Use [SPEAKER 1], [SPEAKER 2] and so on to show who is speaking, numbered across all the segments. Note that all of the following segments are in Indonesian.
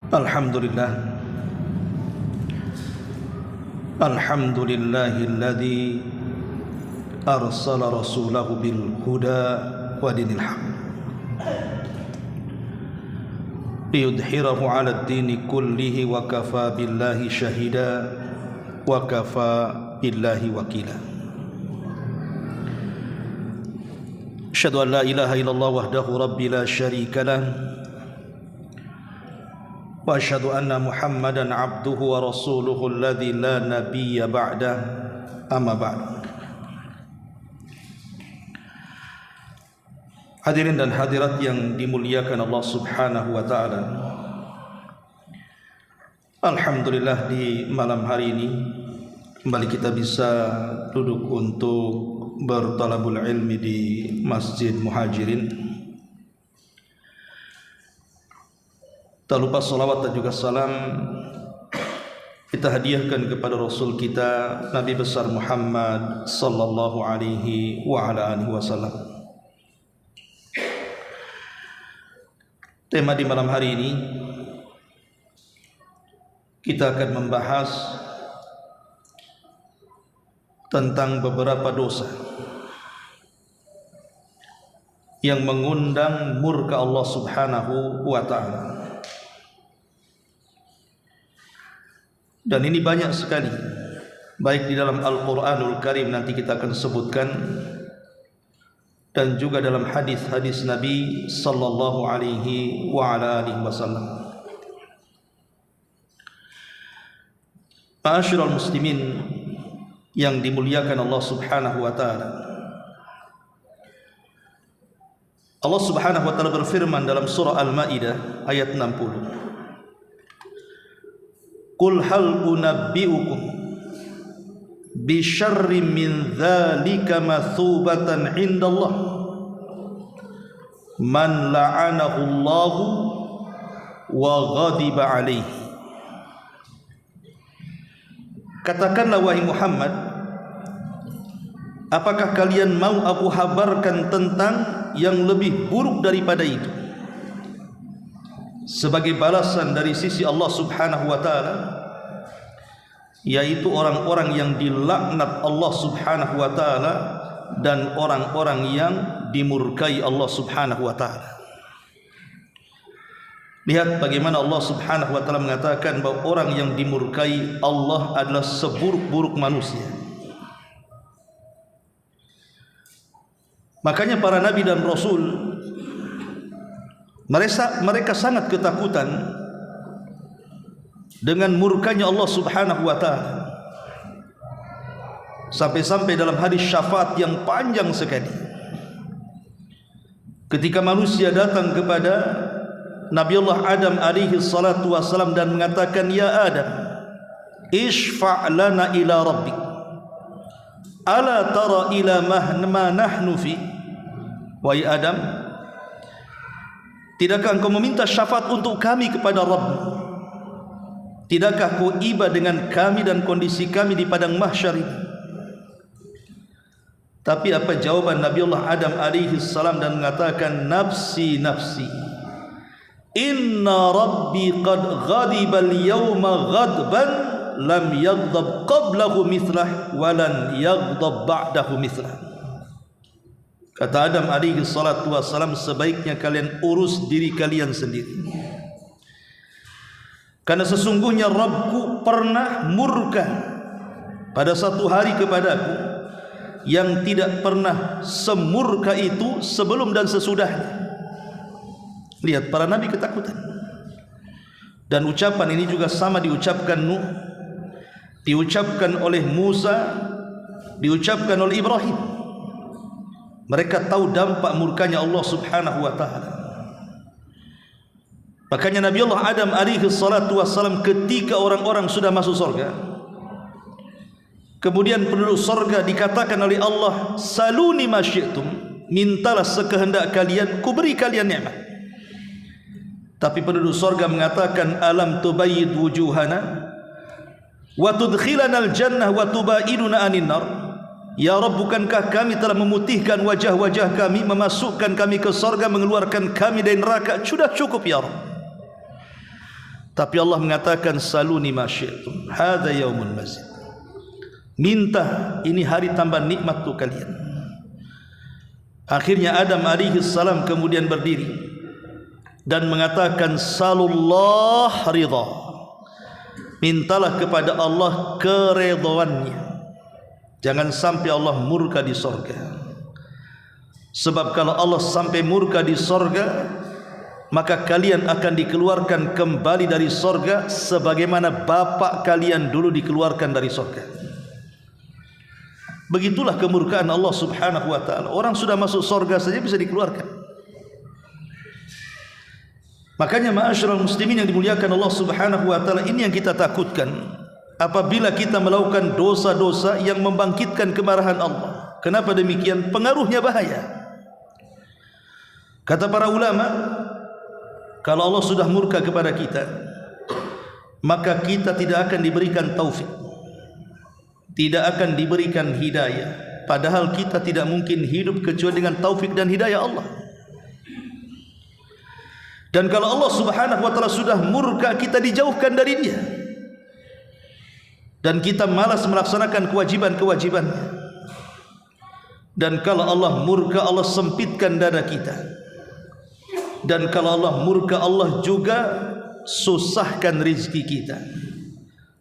[SPEAKER 1] Alhamdulillah. Alhamdulillahilladzi arsala rasulahu bil huda wa dinil haq liyudhhirahu 'ala ad-dini kullihi wa kafa billahi shahida wa kafa billahi wakila. Asyhadu an la ilaha illallah wahdahu rabbi la syarika lah wa asyhadu anna Muhammadan abduhu wa rasuluhu alladzi la nabiyya ba'dah, amma ba'd. Hadirin dan hadirat yang dimuliakan Allah Subhanahu wa taala. Alhamdulillah, di malam hari ini kembali kita bisa duduk untuk bertalabul ilmi di Masjid Muhajirin. Tak lupa salawat dan juga salam kita hadiahkan kepada Rasul kita Nabi besar Muhammad sallallahu alaihi wa ala alihi wasallam. Tema di malam hari ini kita akan membahas tentang beberapa dosa yang mengundang murka Allah Subhanahu wa taala. Dan ini banyak sekali, baik di dalam Al-Quranul Karim nanti kita akan sebutkan, dan juga dalam hadis-hadis Nabi sallallahu alaihi wa ala alihi wasallam. Ma'asyiral muslimin yang dimuliakan Allah Subhanahu wa taala. Allah Subhanahu wa taala berfirman dalam surah Al-Maidah ayat 60. Qul hal unabbiukum bi syarrin min dzalika mathubatan indallah man la'anahu Allahu wa ghadiba alaihi. Katakanlah wahai Muhammad, apakah kalian mau aku habarkan tentang yang lebih buruk daripada itu sebagai balasan dari sisi Allah Subhanahu wa taala, yaitu orang-orang yang dilaknat Allah Subhanahu wa taala dan orang-orang yang dimurkai Allah Subhanahu wa taala. Lihat bagaimana Allah Subhanahu wa taala mengatakan bahwa orang yang dimurkai Allah adalah seburuk-buruk manusia. Makanya para nabi dan rasul mereka sangat ketakutan dengan murkanya Allah Subhanahu wa taala. Sampai-sampai dalam hadis syafaat yang panjang sekali, ketika manusia datang kepada Nabi Allah Adam alaihi salatu wassalam dan mengatakan, ya Adam, ishfa' lana ila rabbik, ala tara ila ma nahnu fi. Wahai Adam, tidakkah engkau meminta syafaat untuk kami kepada Rabb? Tidakkah kau iba dengan kami dan kondisi kami di padang mahsyar ini? Tapi apa jawaban Nabi Allah Adam alaihi salam dan mengatakan, nafsi nafsi, inna rabbi qad ghadiba al-yawma ghadban lam yaghdab qablahu mithlah walan yaghdab ba'dahu mithlah. Kata Adam alaihi salatu wassalam, sebaiknya kalian urus diri kalian sendiri, karena sesungguhnya Rabbku pernah murka pada satu hari kepadaku yang tidak pernah semurka itu sebelum dan sesudahnya. Lihat, para nabi ketakutan. Dan ucapan ini juga sama diucapkan Nuh, diucapkan oleh Musa, diucapkan oleh Ibrahim. Mereka tahu dampak murkanya Allah Subhanahu wa taala. Makanya Nabi Allah Adam alaihi salatu wassalam, ketika orang-orang sudah masuk surga, kemudian penduduk surga dikatakan oleh Allah, saluni ma syi'tum, mintalah sekehendak kalian, ku beri kalian nikmat. Tapi penduduk surga mengatakan, alam tubayyid wujuhana wa tudkhilana al-jannah wa tubaiduna anin nar. Ya Rabb, bukankah kami telah memutihkan wajah-wajah kami, memasukkan kami ke surga, mengeluarkan kami dari neraka? Sudah cukup ya Rabb. Tapi Allah mengatakan saluni ma syi'tum, hadza yaumul mazid. Minta, ini hari tambah nikmat untuk kalian. Akhirnya Adam alaihi salam kemudian berdiri dan mengatakan salullah ridha. Mintalah kepada Allah keridhaannya. Jangan sampai Allah murka di sorga. Sebab kalau Allah sampai murka di sorga, maka kalian akan dikeluarkan kembali dari sorga sebagaimana bapak kalian dulu dikeluarkan dari sorga. Begitulah kemurkaan Allah subhanahu wa ta'ala. Orang sudah masuk sorga saja bisa dikeluarkan. Makanya ma'asyiral muslimin yang dimuliakan Allah subhanahu wa ta'ala, ini yang kita takutkan apabila kita melakukan dosa-dosa yang membangkitkan kemarahan Allah. Kenapa demikian? Pengaruhnya bahaya. Kata para ulama, kalau Allah sudah murka kepada kita, maka kita tidak akan diberikan taufik, tidak akan diberikan hidayah. Padahal kita tidak mungkin hidup kecuali dengan taufik dan hidayah Allah. Dan kalau Allah subhanahu wa ta'ala sudah murka, kita dijauhkan dari Dia, dan kita malas melaksanakan kewajiban-kewajibannya. Dan kalau Allah murka, Allah sempitkan dada kita. Dan kalau Allah murka, Allah juga susahkan rezeki kita.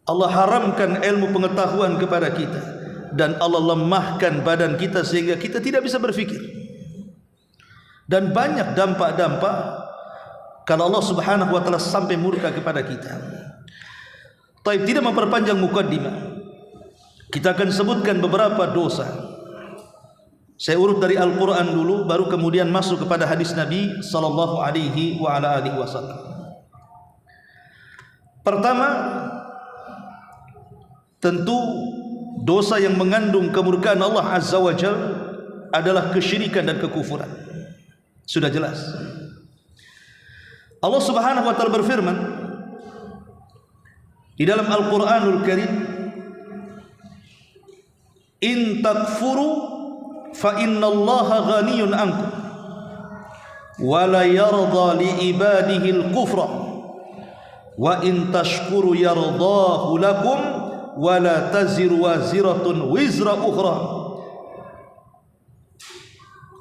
[SPEAKER 1] Allah haramkan ilmu pengetahuan kepada kita, dan Allah lemahkan badan kita sehingga kita tidak bisa berfikir. Dan banyak dampak-dampak kalau Allah subhanahu wa ta'ala sampai murka kepada kita. Taib, tidak memperpanjang mukaddimah, kita akan sebutkan beberapa dosa. Saya urut dari Al-Quran dulu, baru kemudian masuk kepada hadis Nabi sallallahu alaihi wa ala alihi wasallam. Pertama, tentu dosa yang mengandung kemurkaan Allah azza wa jalla adalah kesyirikan dan kekufuran. Sudah jelas. Allah subhanahu wa ta'ala berfirman di dalam Al-Quranul Karim, in takfuru fa innallaha ghaniyun ankum wa la yarda li ibadihi al-kufra wa in tashkuru yardahu lakum wa la taziru waziratun wizra ukhra.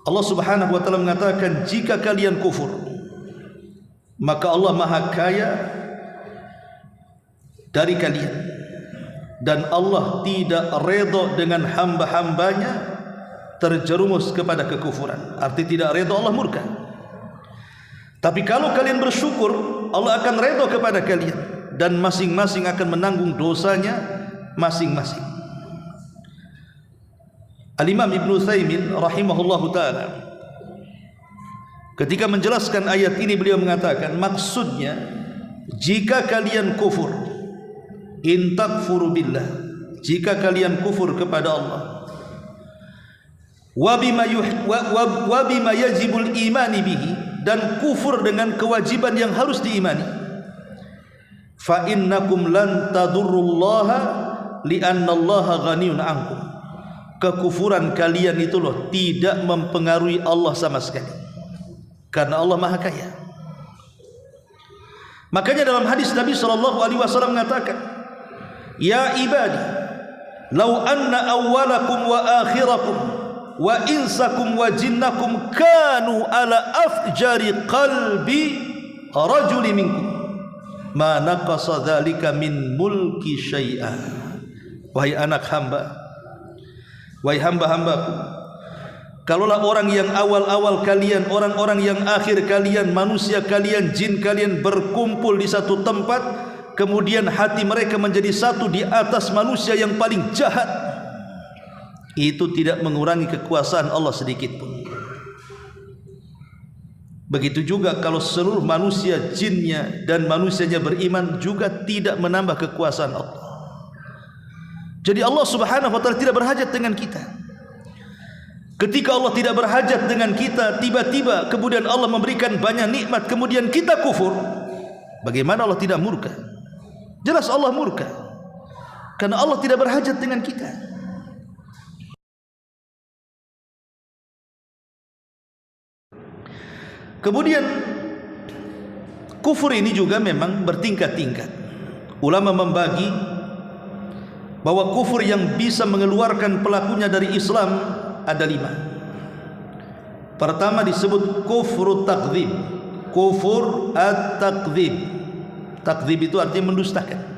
[SPEAKER 1] Allah subhanahu wa ta'ala mengatakan, jika kalian kufur, maka Allah maha kaya dari kalian, dan Allah tidak redha dengan hamba-hambanya terjerumus kepada kekufuran. Arti tidak redha, Allah murka. Tapi kalau kalian bersyukur, Allah akan redha kepada kalian, dan masing-masing akan menanggung dosanya masing-masing. Al-Imam Ibn Utsaimin rahimahullahu ta'ala ketika menjelaskan ayat ini, beliau mengatakan maksudnya, jika kalian kufur, in takfuru billah, jika kalian kufur kepada Allah, wa bima yajibul imani bihi, dan kufur dengan kewajiban yang harus diimani, fa innakum lan tadurrullaha li'annallaha ghaniyun ankum. Kekufuran kalian itu loh tidak mempengaruhi Allah sama sekali, karena Allah maha kaya. Makanya dalam hadis Nabi SAW mengatakan, ya ibadi, law anna awwalakum wa akhirakum wa insakum wa jinnakum kanu ala afjari qalbi rajuli minkum ma naqasa dhalika min mulki syai'an. Wahai anak hamba, wahai hamba-hambaku, kalaulah orang yang awal-awal kalian, orang-orang yang akhir kalian, manusia kalian, jin kalian berkumpul di satu tempat, kemudian hati mereka menjadi satu di atas manusia yang paling jahat, itu tidak mengurangi kekuasaan Allah sedikit pun. Begitu juga kalau seluruh manusia, jinnya dan manusianya beriman, juga tidak menambah kekuasaan Allah. Jadi Allah subhanahu wa ta'ala tidak berhajat dengan kita. Ketika Allah tidak berhajat dengan kita, tiba-tiba kemudian Allah memberikan banyak nikmat, kemudian kita kufur, bagaimana Allah tidak murka? Jelas Allah murka, karena Allah tidak berhajat dengan kita. Kemudian kufur ini juga memang bertingkat-tingkat. Ulama membagi bahwa kufur yang bisa mengeluarkan pelakunya dari Islam ada 5. Pertama disebut kufur takdzib. Kufur at-takdzib. Takdzib itu artinya mendustakan.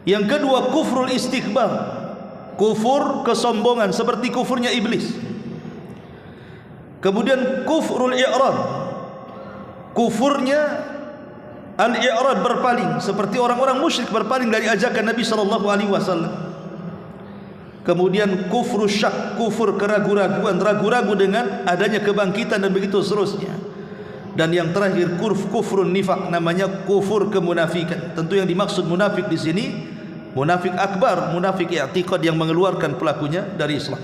[SPEAKER 1] Yang kedua kufrul istikbar, kufur kesombongan seperti kufurnya iblis. Kemudian kufrul i'rad, kufurnya al-i'rad, berpaling seperti orang-orang musyrik berpaling dari ajakan Nabi sallallahu alaihi wasallam. Kemudian kufru syak, kufur keraguan-raguan, ragu-ragu dengan adanya kebangkitan dan begitu seterusnya. Dan yang terakhir kufrun nifaq, namanya kufur kemunafikan. Tentu yang dimaksud munafik di sini munafik akbar, munafik i'tiqad yang mengeluarkan pelakunya dari Islam.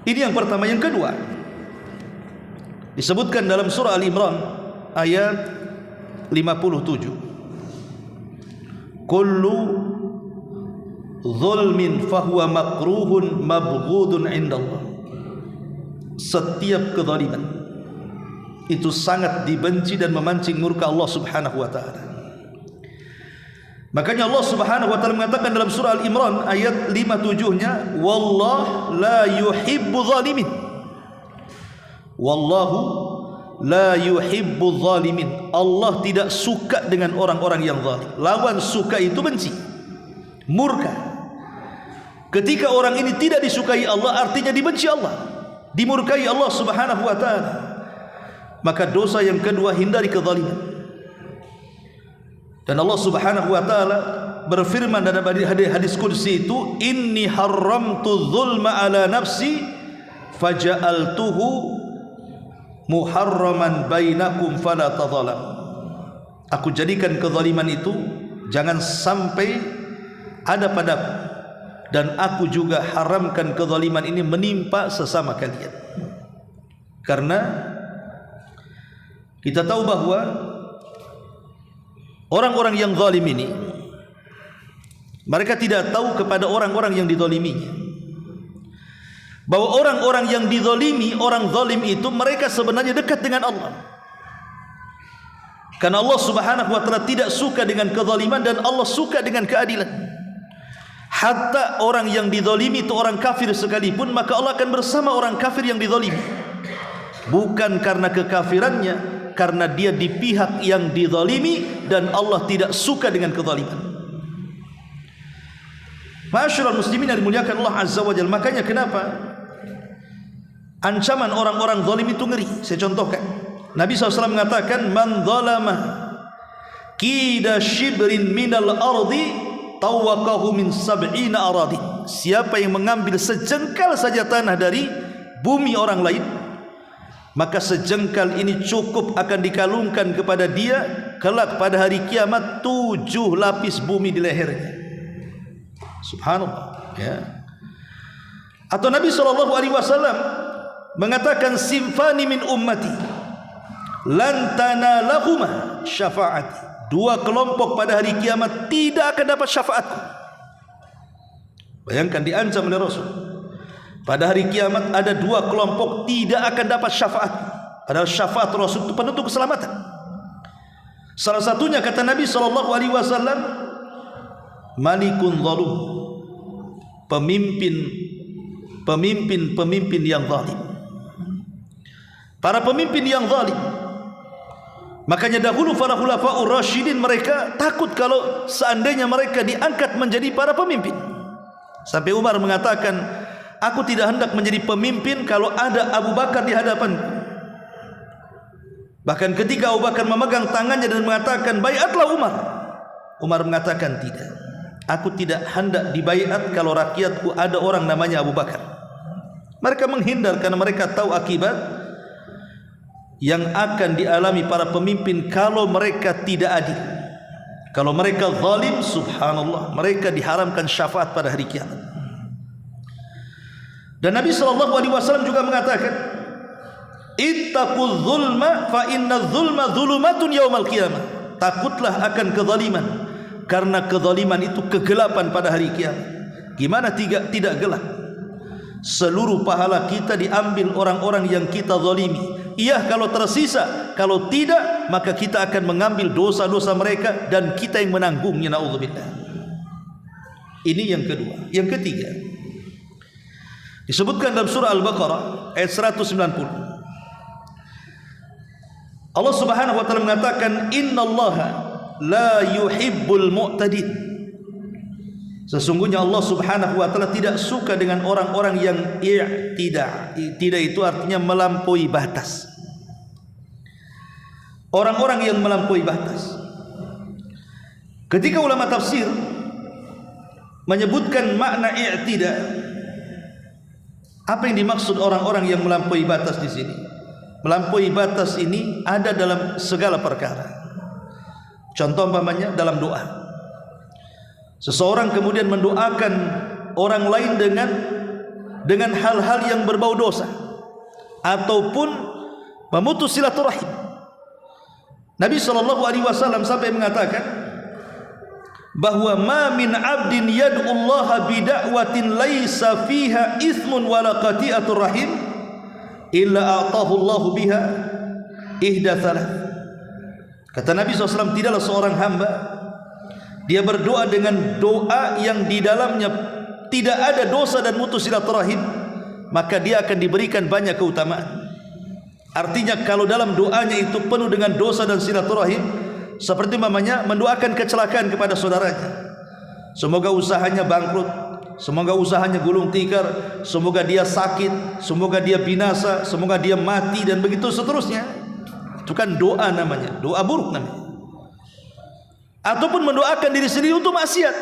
[SPEAKER 1] Ini yang pertama. Yang kedua disebutkan dalam surah Al-Imran ayat 57. Kullu zulmin fahuwa makruhun mabghudun indallah. Setiap kezaliman itu sangat dibenci dan memancing murka Allah Subhanahu wa taala. Makanya Allah Subhanahu wa taala mengatakan dalam surah Al-Imran ayat 57-nya, wallahu la yuhibbu zalimin. Wallahu la yuhibbu zalimin. Allah tidak suka dengan orang-orang yang zalim. Lawan suka itu benci, murka. Ketika orang ini tidak disukai Allah, artinya dibenci Allah, dimurkai Allah Subhanahu wa taala. Maka dosa yang kedua, hindari kezaliman. Dan Allah Subhanahu wa taala berfirman dalam hadis qudsi itu, inni haramtu dzulma ala nafsi faja'altuhu muharraman bainakum fala tadzalam. Aku jadikan kezaliman itu jangan sampai ada padaku, dan aku juga haramkan kezaliman ini menimpa sesama kalian. Karena kita tahu bahwa orang-orang yang zalim ini, mereka tidak tahu kepada orang-orang yang dizaliminya bahwa orang-orang yang dizalimi, orang zalim itu, mereka sebenarnya dekat dengan Allah. Karena Allah Subhanahu wa taala tidak suka dengan kezaliman dan Allah suka dengan keadilan. Hatta orang yang dizalimi itu orang kafir sekalipun, maka Allah akan bersama orang kafir yang dizalimi. Bukan karena kekafirannya, karena dia di pihak yang dizalimi dan Allah tidak suka dengan kezaliman. Ma'asyiral muslimin yang dimuliakan Allah Azza wa Jalla. Makanya kenapa ancaman orang-orang zalim itu ngeri. Saya contohkan, Nabi SAW mengatakan, man zalama kida shibrin minal ardi tawakahu min sab'ina aradin. Siapa yang mengambil sejengkal saja tanah dari bumi orang lain, maka sejengkal ini cukup akan dikalungkan kepada dia kelak pada hari kiamat 7 lapis bumi di lehernya. Subhanallah, ya. Atau Nabi SAW mengatakan, simfani min ummati lan tanalahuma syafaati. 2 kelompok pada hari kiamat tidak akan dapat syafaatku. Bayangkan, diancam oleh Rasul. Pada hari kiamat ada 2 kelompok tidak akan dapat syafaat. Padahal syafaat Rasul itu penentu keselamatan. Salah satunya kata Nabi SAW, malikun zalum, pemimpin yang zalim. Para pemimpin yang zalim. Makanya dahulu para khulafa'ur rasyidin, mereka takut kalau seandainya mereka diangkat menjadi para pemimpin. Sampai Umar mengatakan, aku tidak hendak menjadi pemimpin kalau ada Abu Bakar di hadapanku. Bahkan ketika Abu Bakar memegang tangannya dan mengatakan, baiatlah Umar, Umar mengatakan, tidak, aku tidak hendak dibaiat kalau rakyatku ada orang namanya Abu Bakar. Mereka menghindar karena mereka tahu akibat yang akan dialami para pemimpin kalau mereka tidak adil. Kalau mereka zalim, subhanallah, mereka diharamkan syafaat pada hari kiamat. Dan Nabi SAW juga mengatakan, ittaqul zulma fa inna zulma zulumatun yaumal qiyamah. Takutlah akan kezaliman, karena kezaliman itu kegelapan pada hari kiamat. Gimana tidak gelap? Seluruh pahala kita diambil orang-orang yang kita zalimi. iya kalau tersisa, kalau tidak maka kita akan mengambil dosa-dosa mereka dan kita yang menanggungnya, naudzubillah. Ini yang kedua. Yang ketiga, disebutkan dalam surah Al-Baqarah ayat 190. Allah Subhanahu wa taala mengatakan, innallaha la yuhibbul mu'tadin. Sesungguhnya Allah Subhanahu wa taala tidak suka dengan orang-orang yang i'tida. I'tida itu artinya melampaui batas. Orang-orang yang melampaui batas. Ketika ulama tafsir menyebutkan makna i'tida, apa yang dimaksud orang-orang yang melampaui batas di sini? Melampaui batas ini ada dalam segala perkara. Contoh umpamanya dalam doa. Seseorang kemudian mendoakan orang lain dengan hal-hal yang berbau dosa ataupun memutus silaturahim. Nabi SAW sampai mengatakan bahwa ma min abdin yad'ullaha bida'watin laisa fiha ithmun wala qati'atur rahim illa a'tahu Allahu biha ihda thalath. Kata Nabi SAW, tidaklah seorang hamba dia berdoa dengan doa yang di dalamnya tidak ada dosa dan mutus silaturahim, maka dia akan diberikan banyak keutamaan. Artinya kalau dalam doanya itu penuh dengan dosa dan silaturahim, seperti mamanya mendoakan kecelakaan kepada saudaranya, semoga usahanya bangkrut, semoga usahanya gulung tikar, semoga dia sakit, semoga dia binasa, semoga dia mati, dan begitu seterusnya. Itu kan doa namanya, doa buruk namanya. Ataupun mendoakan diri sendiri untuk maksiat.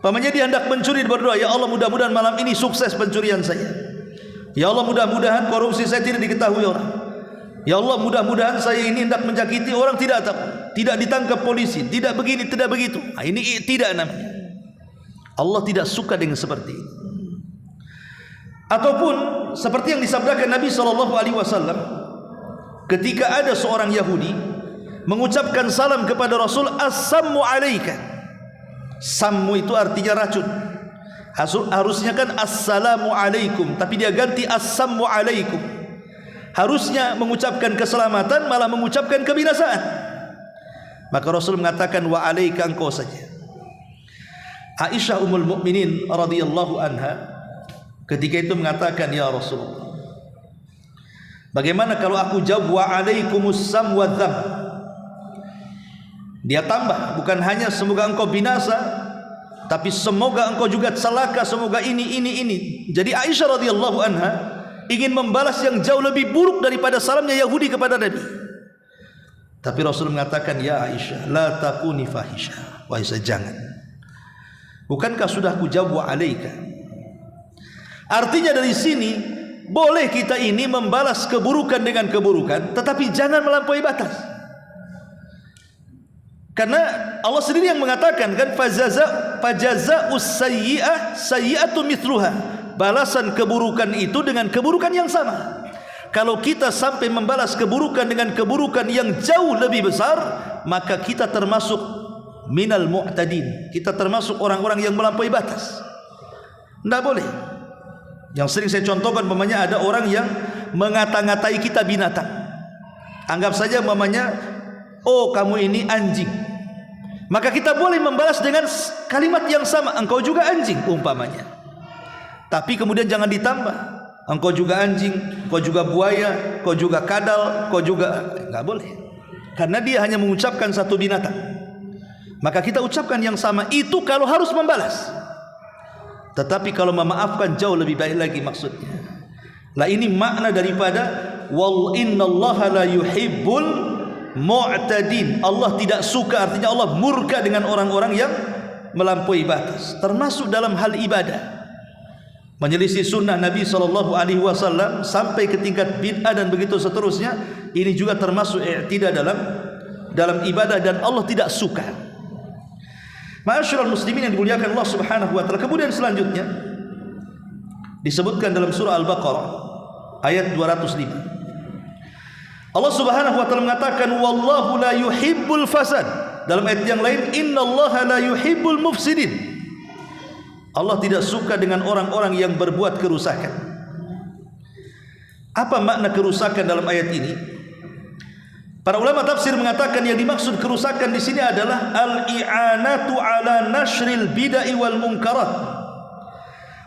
[SPEAKER 1] Pamannya dia hendak mencuri, berdoa, ya Allah mudah-mudahan malam ini sukses pencurian saya. Ya Allah mudah-mudahan korupsi saya tidak diketahui orang. Ya Allah mudah-mudahan saya ini hendak menyakiti orang tidak tahu, tidak ditangkap polisi, tidak begini, tidak begitu. Nah, ini tidak namanya. Allah tidak suka dengan seperti ini. Ataupun seperti yang disabdakan Nabi SAW ketika ada seorang Yahudi mengucapkan salam kepada Rasul, Assammu alaika. Sammu itu artinya racun. Harusnya kan Assalamu alaikum, tapi dia ganti Assammu alaikum. Harusnya mengucapkan keselamatan, malah mengucapkan kebinasaan. Maka Rasul mengatakan, wa alaika, engkau saja. Aisyah Ummul Mukminin radhiyallahu anha ketika itu mengatakan, ya Rasulullah, bagaimana kalau aku jawab wa alaikumus sam wa dzam? Dia tambah, bukan hanya semoga engkau binasa, tapi semoga engkau juga celaka, semoga ini. Jadi Aisyah radhiyallahu anha ingin membalas yang jauh lebih buruk daripada salamnya Yahudi kepada Nabi. Tapi Rasul mengatakan, ya Aisyah, la takuni fahisha. Wahai Aisyah, jangan. Bukankah sudah aku jawab wa alaika? Artinya dari sini boleh kita ini membalas keburukan dengan keburukan, tetapi jangan melampaui batas. Karena Allah sendiri yang mengatakan kan, fajazaa'us sayyi'ah sayyi'atu mithluha. Balasan keburukan itu dengan keburukan yang sama. Kalau kita sampai membalas keburukan dengan keburukan yang jauh lebih besar, maka kita termasuk minal mu'tadin. Kita termasuk orang-orang yang melampaui batas. Tidak boleh. Yang sering saya contohkan, umpamanya ada orang yang mengata-ngatai kita binatang. Anggap saja umpamanya, oh kamu ini anjing. Maka kita boleh membalas dengan kalimat yang sama, engkau juga anjing umpamanya. Tapi kemudian jangan ditambah, engkau juga anjing, engkau juga buaya, engkau juga kadal, engkau juga, enggak boleh. Karena dia hanya mengucapkan satu binatang. Maka kita ucapkan yang sama itu kalau harus membalas. Tetapi kalau memaafkan jauh lebih baik lagi maksudnya. Lah ini makna daripada wal innallaha la yuhibbul mu'tadin. Allah tidak suka, artinya Allah murka dengan orang-orang yang melampaui batas, termasuk dalam hal ibadah. Menyelisih sunnah Nabi SAW sampai ke tingkat bid'ah dan begitu seterusnya. Ini juga termasuk i'tidah dalam ibadah dan Allah tidak suka. Ma'asyiral muslimin yang dimuliakan Allah Subhanahu wa taala. Kemudian selanjutnya disebutkan dalam surah Al-Baqarah ayat 205. Allah Subhanahu wa taala mengatakan, wallahu la yuhibbul fasad. Dalam ayat yang lain, innallaha la yuhibbul mufsidin. Allah tidak suka dengan orang-orang yang berbuat kerusakan. Apa makna kerusakan dalam ayat ini? Para ulama tafsir mengatakan yang dimaksud kerusakan di sini adalah al-i'anatu ala nashril bid'ah wal munkarat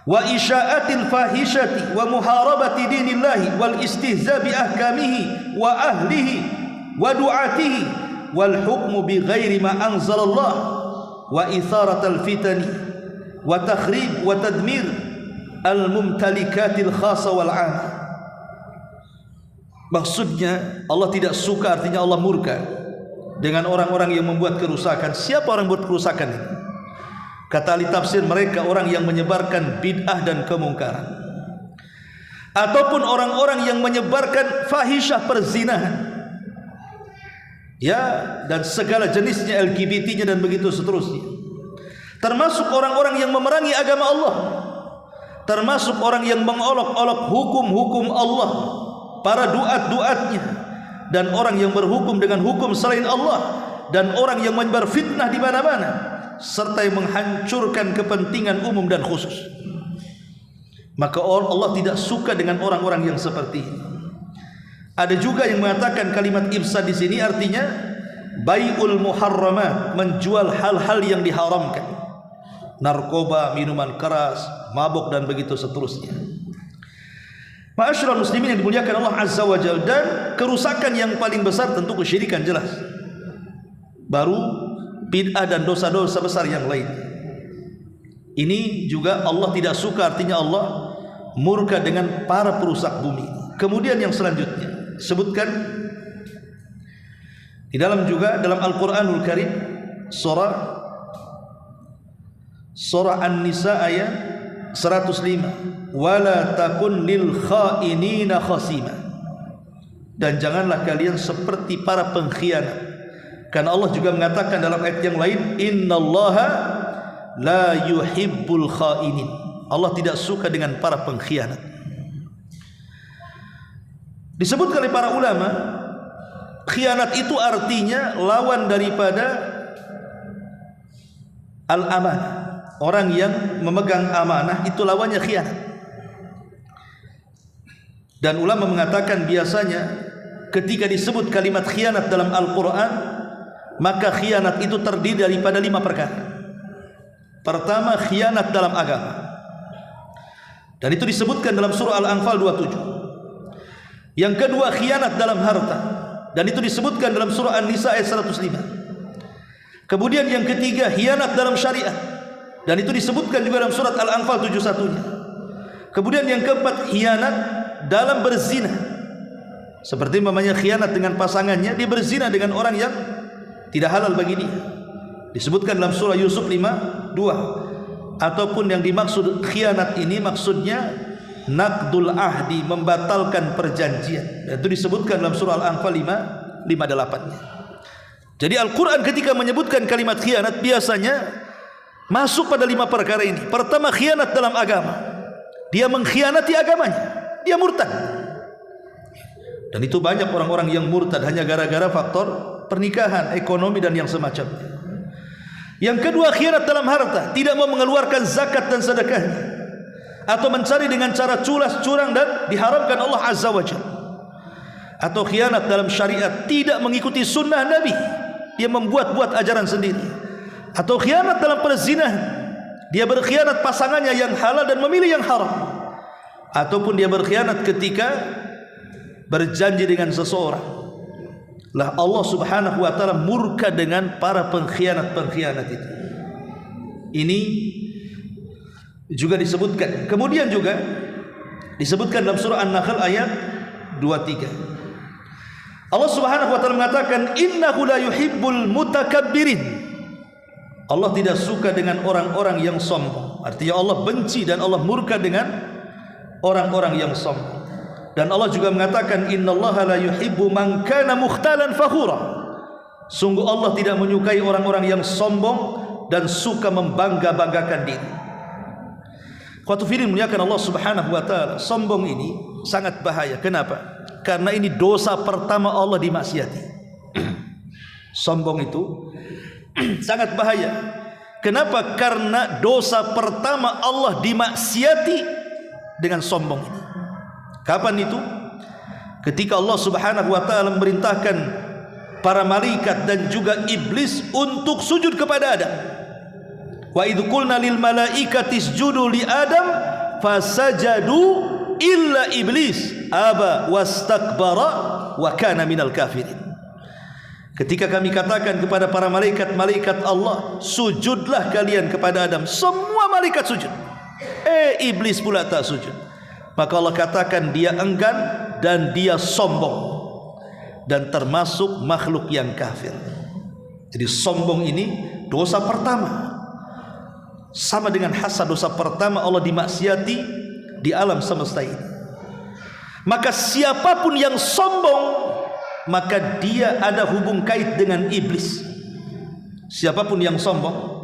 [SPEAKER 1] wa isya'atil fahishati wa muharabati dinillahi wal istihza bi ahkamihi wa ahlihi wa du'atihi wal hukmu bi ghairi ma anzalallah wa itharatal fitani wa takhrib wa tadmir al mumtalikatil khassa wal 'am. Maksudnya Allah tidak suka, artinya Allah murka dengan orang-orang yang membuat kerusakan. Siapa orang buat kerusakan ini? Kata ahli tafsir, mereka orang yang menyebarkan bid'ah dan kemungkaran, ataupun orang-orang yang menyebarkan fahisyah perzinahan, ya, dan segala jenisnya, LGBT-nya dan begitu seterusnya. Termasuk orang-orang yang memerangi agama Allah, termasuk orang yang mengolok-olok hukum-hukum Allah, para duat-duatnya, dan orang yang berhukum dengan hukum selain Allah, dan orang yang menyebar fitnah di mana-mana, serta yang menghancurkan kepentingan umum dan khusus. Maka Allah tidak suka dengan orang-orang yang seperti ini. Ada juga yang mengatakan kalimat ifsad di sini artinya bai'ul muharramat, menjual hal-hal yang diharamkan, narkoba, minuman keras, mabuk dan begitu seterusnya. Ma'asyiral muslimin yang dimuliakan Allah Azza wa Jalla, dan kerusakan yang paling besar tentu kesyirikan, jelas. Baru bid'ah dan dosa-dosa besar yang lain. Ini juga Allah tidak suka, artinya Allah murka dengan para perusak bumi. Kemudian yang selanjutnya sebutkan di dalam juga dalam Al-Qur'anul Karim surah An-Nisa ayat 105, wala takun lil khainina khasima, dan janganlah kalian seperti para pengkhianat, karena Allah juga mengatakan dalam ayat yang lain, innallaha la yuhibbul khainin, Allah tidak suka dengan para pengkhianat. Disebutkan oleh para ulama, khianat itu artinya lawan daripada al-amanah. Orang yang memegang amanah itu lawannya khianat. Dan ulama mengatakan biasanya ketika disebut kalimat khianat dalam Al-Quran, maka khianat itu terdiri daripada 5 perkara. Pertama, khianat dalam agama, dan itu disebutkan dalam surah Al-Anfal 27. Yang kedua, khianat dalam harta, dan itu disebutkan dalam surah An-Nisa ayat 105. Kemudian yang ketiga, khianat dalam syariat, dan itu disebutkan juga dalam surat Al-Anfal 71-nya. Kemudian yang keempat, khianat dalam berzina, seperti namanya khianat dengan pasangannya, dia berzina dengan orang yang tidak halal bagi dia, disebutkan dalam surah Yusuf 5:2. Ataupun yang dimaksud khianat ini maksudnya naqdul ahdi, membatalkan perjanjian, dan itu disebutkan dalam surah Al-Anfal 5:58-nya. Jadi Al-Quran ketika menyebutkan kalimat khianat biasanya masuk pada 5 perkara ini. Pertama, khianat dalam agama, dia mengkhianati agamanya, dia murtad. Dan itu banyak orang-orang yang murtad hanya gara-gara faktor pernikahan, ekonomi dan yang semacamnya. Yang kedua, khianat dalam harta, tidak mau mengeluarkan zakat dan sedekahnya, atau mencari dengan cara culas curang dan diharamkan Allah Azza wa Jalla. Atau khianat dalam syariat, tidak mengikuti sunnah Nabi, dia membuat-buat ajaran sendiri. Atau khianat dalam perzinahan, dia berkhianat pasangannya yang halal dan memilih yang haram. Ataupun dia berkhianat ketika berjanji dengan seseorang. Lah Allah Subhanahu wa taala murka dengan para pengkhianat-pengkhianat itu. Ini juga disebutkan. Kemudian juga disebutkan dalam surah An-Nahl ayat 23. Allah Subhanahu wa taala mengatakan, innahu la yuhibbul mutakabbirin. Allah tidak suka dengan orang-orang yang sombong. Artinya Allah benci dan Allah murka dengan orang-orang yang sombong. Dan Allah juga mengatakan, innallaha la yuhibbu man kana mukhtalan fakhura. Sungguh Allah tidak menyukai orang-orang yang sombong dan suka membangga-banggakan diri. Qatu firin muliakan Allah Subhanahu wa taala, sombong ini sangat bahaya. Kenapa? Karena ini dosa pertama Allah dimaksiati. Sombong itu sangat bahaya. Kenapa? Karena dosa pertama Allah dimaksiati dengan sombong ini. Kapan itu? ketika Allah Subhanahu wa taala memerintahkan para malaikat dan juga iblis untuk sujud kepada Adam. Wa idh qulna lil malaikati isjudu li Adam fasajadu illa iblis aba wastakbara wa kana minal kafirin. Ketika kami katakan kepada para malaikat Allah, sujudlah kalian kepada Adam, semua malaikat sujud. Iblis pula tak sujud. Maka Allah katakan dia enggan dan dia sombong dan termasuk makhluk yang kafir. Jadi sombong ini dosa pertama. Sama dengan hasad, dosa pertama Allah dimaksiati di alam semesta ini. Maka siapapun yang sombong, maka dia ada hubung kait dengan iblis. Siapapun yang sombong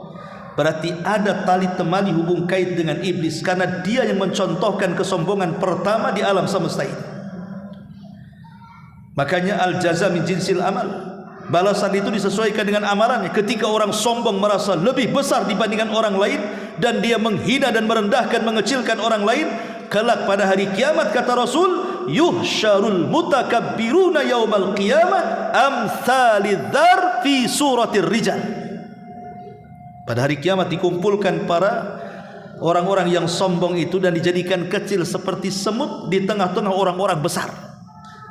[SPEAKER 1] berarti ada tali temali hubung kait dengan iblis, karena dia yang mencontohkan kesombongan pertama di alam semesta ini. Makanya al-jaza min jinsil amal, balasan itu disesuaikan dengan amalannya. Ketika orang sombong merasa lebih besar dibandingkan orang lain dan dia menghina dan merendahkan, mengecilkan orang lain, kelak pada hari kiamat kata Rasul, yuhsyarul mutakabbiruna yaumal qiyamah amsalidz-dzar fi suratir rijal. Pada hari kiamat dikumpulkan para orang-orang yang sombong itu dan dijadikan kecil seperti semut di tengah-tengah orang-orang besar,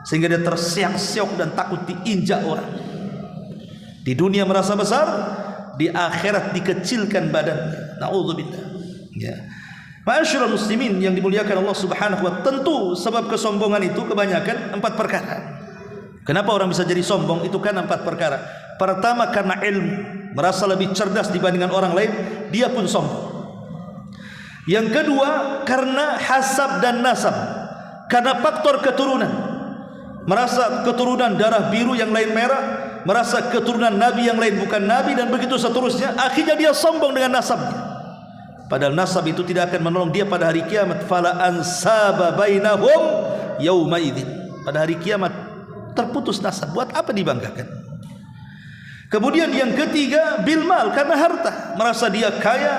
[SPEAKER 1] sehingga dia tersiak-siok dan takut diinjak orang. Di dunia merasa besar, di akhirat dikecilkan badannya. Na'udzubillah. Ya. Ma'asyiral muslimin yang dimuliakan Allah Subhanahu wa taala, tentu sebab kesombongan itu kebanyakan 4 perkara. Kenapa orang bisa jadi sombong? Itu kan 4 perkara. Pertama, karena ilmu, merasa lebih cerdas dibandingkan orang lain, dia pun sombong. Yang kedua, karena hasab dan nasab, karena faktor keturunan. Merasa keturunan darah biru yang lain merah, merasa keturunan nabi yang lain bukan nabi, dan begitu seterusnya. Akhirnya dia sombong dengan nasabnya, padahal nasab itu tidak akan menolong dia pada hari kiamat. Fala ansaba bainahum yauma idzin. Pada hari kiamat terputus nasab, buat apa dibanggakan? Kemudian yang ketiga, bil mal, karena harta, merasa dia kaya,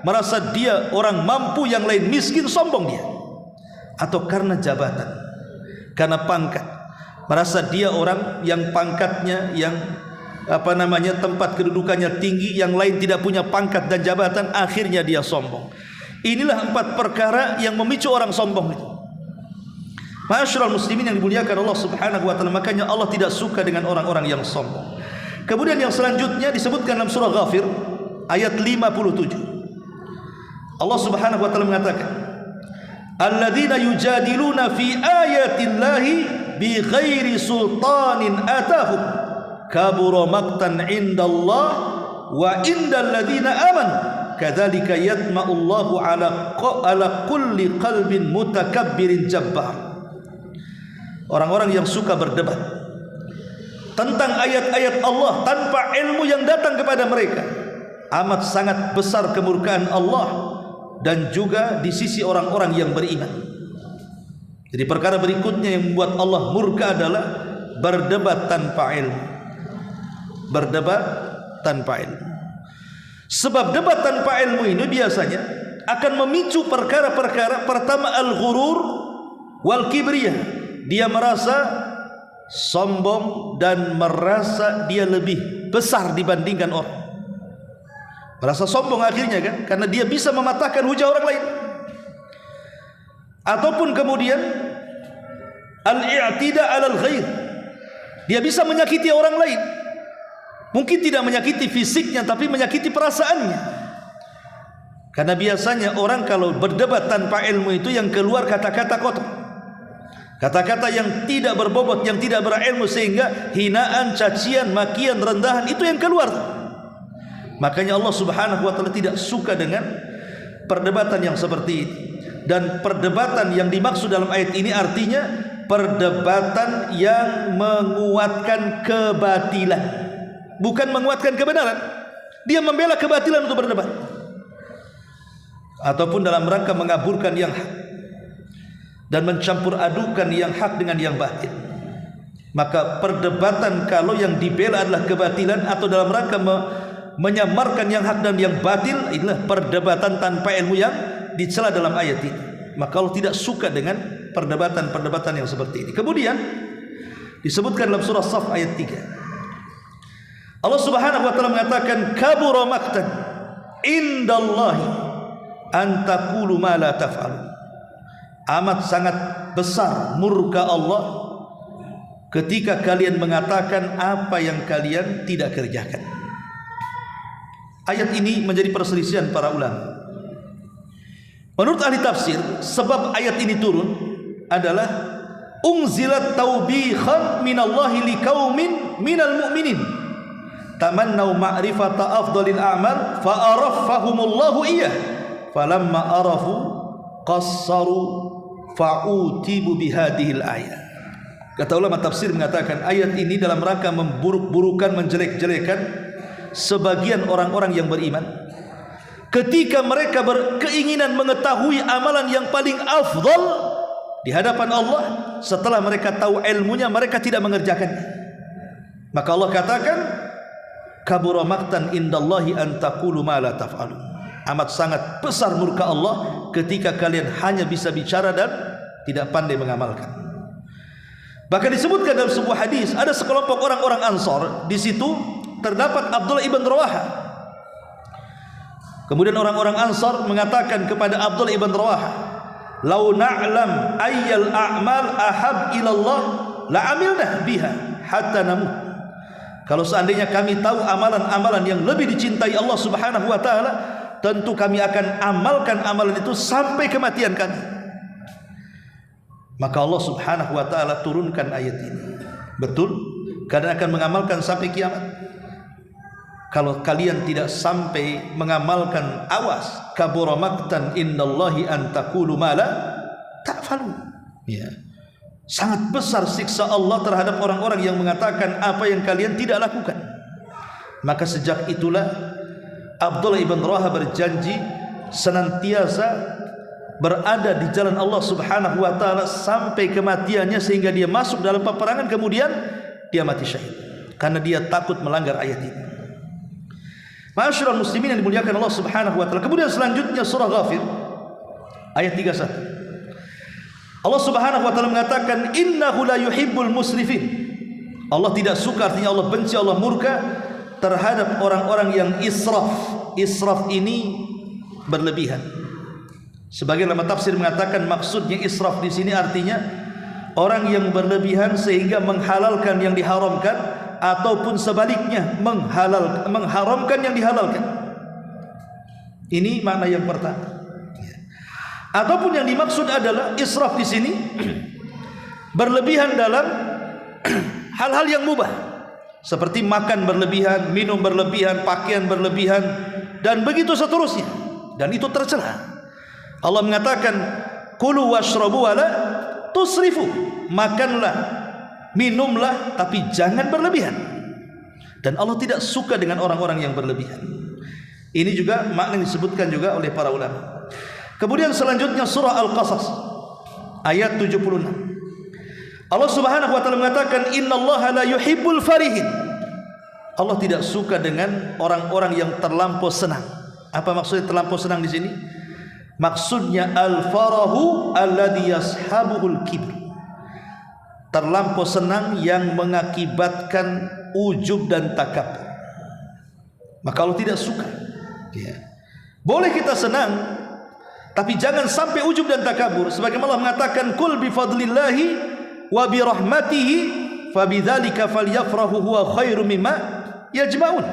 [SPEAKER 1] merasa dia orang mampu, yang lain miskin, sombong dia. Atau karena jabatan, karena pangkat, merasa dia orang yang pangkatnya, yang tempat kedudukannya tinggi, yang lain tidak punya pangkat dan jabatan, akhirnya dia sombong. Inilah 4 perkara yang memicu orang sombong itu. Ma'asyiral muslimin yang dimuliakan Allah Subhanahu wa taala, makanya Allah tidak suka dengan orang-orang yang sombong. Kemudian yang selanjutnya disebutkan dalam surah Ghafir ayat 57. Allah Subhanahu wa taala mengatakan, alladzina yujadiluna fi ayatillahi bighairi sultanin atahum kabura maqtan indallah wa indal ladzina amanu kadzalika yatma'ullahu ala kulli qalbin mutakabbirin jabbar. Orang-orang yang suka berdebat tentang ayat-ayat Allah tanpa ilmu yang datang kepada mereka, amat sangat besar kemurkaan Allah dan juga di sisi orang-orang yang beriman. Jadi perkara berikutnya yang membuat Allah murka adalah berdebat tanpa ilmu. Berdebat tanpa ilmu. Sebab debat tanpa ilmu ini biasanya akan memicu perkara-perkara. Pertama, al-ghurur wal kibriyah. Dia merasa sombong dan merasa dia lebih besar dibandingkan orang. Merasa sombong akhirnya kan, karena dia bisa mematahkan hujah orang lain. Ataupun kemudian al-i'tida 'alal ghair. Dia bisa menyakiti orang lain. Mungkin tidak menyakiti fisiknya, tapi menyakiti perasaannya. Karena biasanya orang kalau berdebat tanpa ilmu itu yang keluar kata-kata kotor, kata-kata yang tidak berbobot, yang tidak berilmu, sehingga hinaan, cacian, makian, rendahan itu yang keluar. Makanya Allah Subhanahu wa taala tidak suka dengan perdebatan yang seperti ini. Dan perdebatan yang dimaksud dalam ayat ini artinya perdebatan yang menguatkan kebatilan, bukan menguatkan kebenaran. Dia membela kebatilan untuk berdebat, ataupun dalam rangka mengaburkan yang hak dan mencampur adukan yang hak dengan yang batil. Maka perdebatan kalau yang dibela adalah kebatilan atau dalam rangka menyamarkan yang hak dan yang batil, inilah perdebatan tanpa ilmu yang dicela dalam ayat ini. Maka Allah tidak suka dengan perdebatan-perdebatan yang seperti ini. Kemudian disebutkan dalam surah Shaf ayat 3. Allah Subhanahu wa taala mengatakan kabura maqtan indallahi an taqulu ma la taf'alun. Amat sangat besar murka Allah ketika kalian mengatakan apa yang kalian tidak kerjakan. Ayat ini menjadi perselisihan para ulama. Menurut ahli tafsir, sebab ayat ini turun adalah unzilat taubihan minallahi liqaumin minal mu'minin tamannau ma'rifata afdalil a'mal fa'arafahumullahu iyyah falamma arafu qassaru fa'utibu bihadihil ayat. Kata ulama tafsir mengatakan ayat ini dalam rangka memburuk-burukan, menjelek-jelekan sebagian orang-orang yang beriman ketika mereka berkeinginan mengetahui amalan yang paling afdal di hadapan Allah. Setelah mereka tahu ilmunya, mereka tidak mengerjakannya. Maka Allah katakan kabura maqtan indallahi an taqulu ma la taf'alun. Amat sangat besar murka Allah ketika kalian hanya bisa bicara dan tidak pandai mengamalkan. Bahkan disebutkan dalam sebuah hadis, ada sekelompok orang-orang Ansar, di situ terdapat Abdullah ibn Rawaha. Kemudian orang-orang Ansar mengatakan kepada Abdullah ibn Rawaha, "Lau na'lam ayyal a'mal ahab ilallah la amilna biha hatta namut." Kalau seandainya kami tahu amalan-amalan yang lebih dicintai Allah Subhanahu wa taala, tentu kami akan amalkan amalan itu sampai kematian kami. Maka Allah Subhanahu wa taala turunkan ayat ini. Betul, kalian akan mengamalkan sampai kiamat. Kalau kalian tidak sampai mengamalkan, awas, kabura maqtan indallahi an taqulu ma la ta'falun. Ya. Sangat besar siksa Allah terhadap orang-orang yang mengatakan apa yang kalian tidak lakukan. Maka sejak itulah Abdullah ibn Rawaha berjanji senantiasa berada di jalan Allah Subhanahu wa taala sampai kematiannya, sehingga dia masuk dalam peperangan kemudian dia mati syahid karena dia takut melanggar ayat ini. Ma'asyiral muslimin yang dimuliakan Allah Subhanahu wa taala. Kemudian selanjutnya surah Ghafir ayat 31. Allah Subhanahu wa taala mengatakan innahu la yuhibbul musrifin. Allah tidak suka, artinya Allah benci, Allah murka terhadap orang-orang yang israf. Israf ini berlebihan. Sebagian ulama tafsir mengatakan maksudnya israf di sini artinya orang yang berlebihan sehingga menghalalkan yang diharamkan, ataupun sebaliknya mengharamkan yang dihalalkan. Ini makna yang pertama. Ataupun yang dimaksud adalah israf di sini berlebihan dalam hal-hal yang mubah, seperti makan berlebihan, minum berlebihan, pakaian berlebihan, dan begitu seterusnya. Dan itu tercela. Allah mengatakan kulu washrabu wala tusrifu. Makanlah, minumlah, tapi jangan berlebihan. Dan Allah tidak suka dengan orang-orang yang berlebihan. Ini juga makna yang disebutkan juga oleh para ulama. Kemudian selanjutnya surah Al-Qasas ayat 76. Allah Subhanahu wa taala mengatakan innallaha la yuhibbul farihin. Allah tidak suka dengan orang-orang yang terlampau senang. Apa maksudnya terlampau senang di sini? Maksudnya al-farahu alladhi yashabuhul kibr. Terlampau senang yang mengakibatkan ujub dan takabur. Maka Allah tidak suka. Ya. Boleh kita senang, tapi jangan sampai ujub dan takabur. Sebagaimana Allah mengatakan kul bi fadlillahi wa bi rahmatihi fabidzalika falyafrahu huwa khairum mimma yajma'un.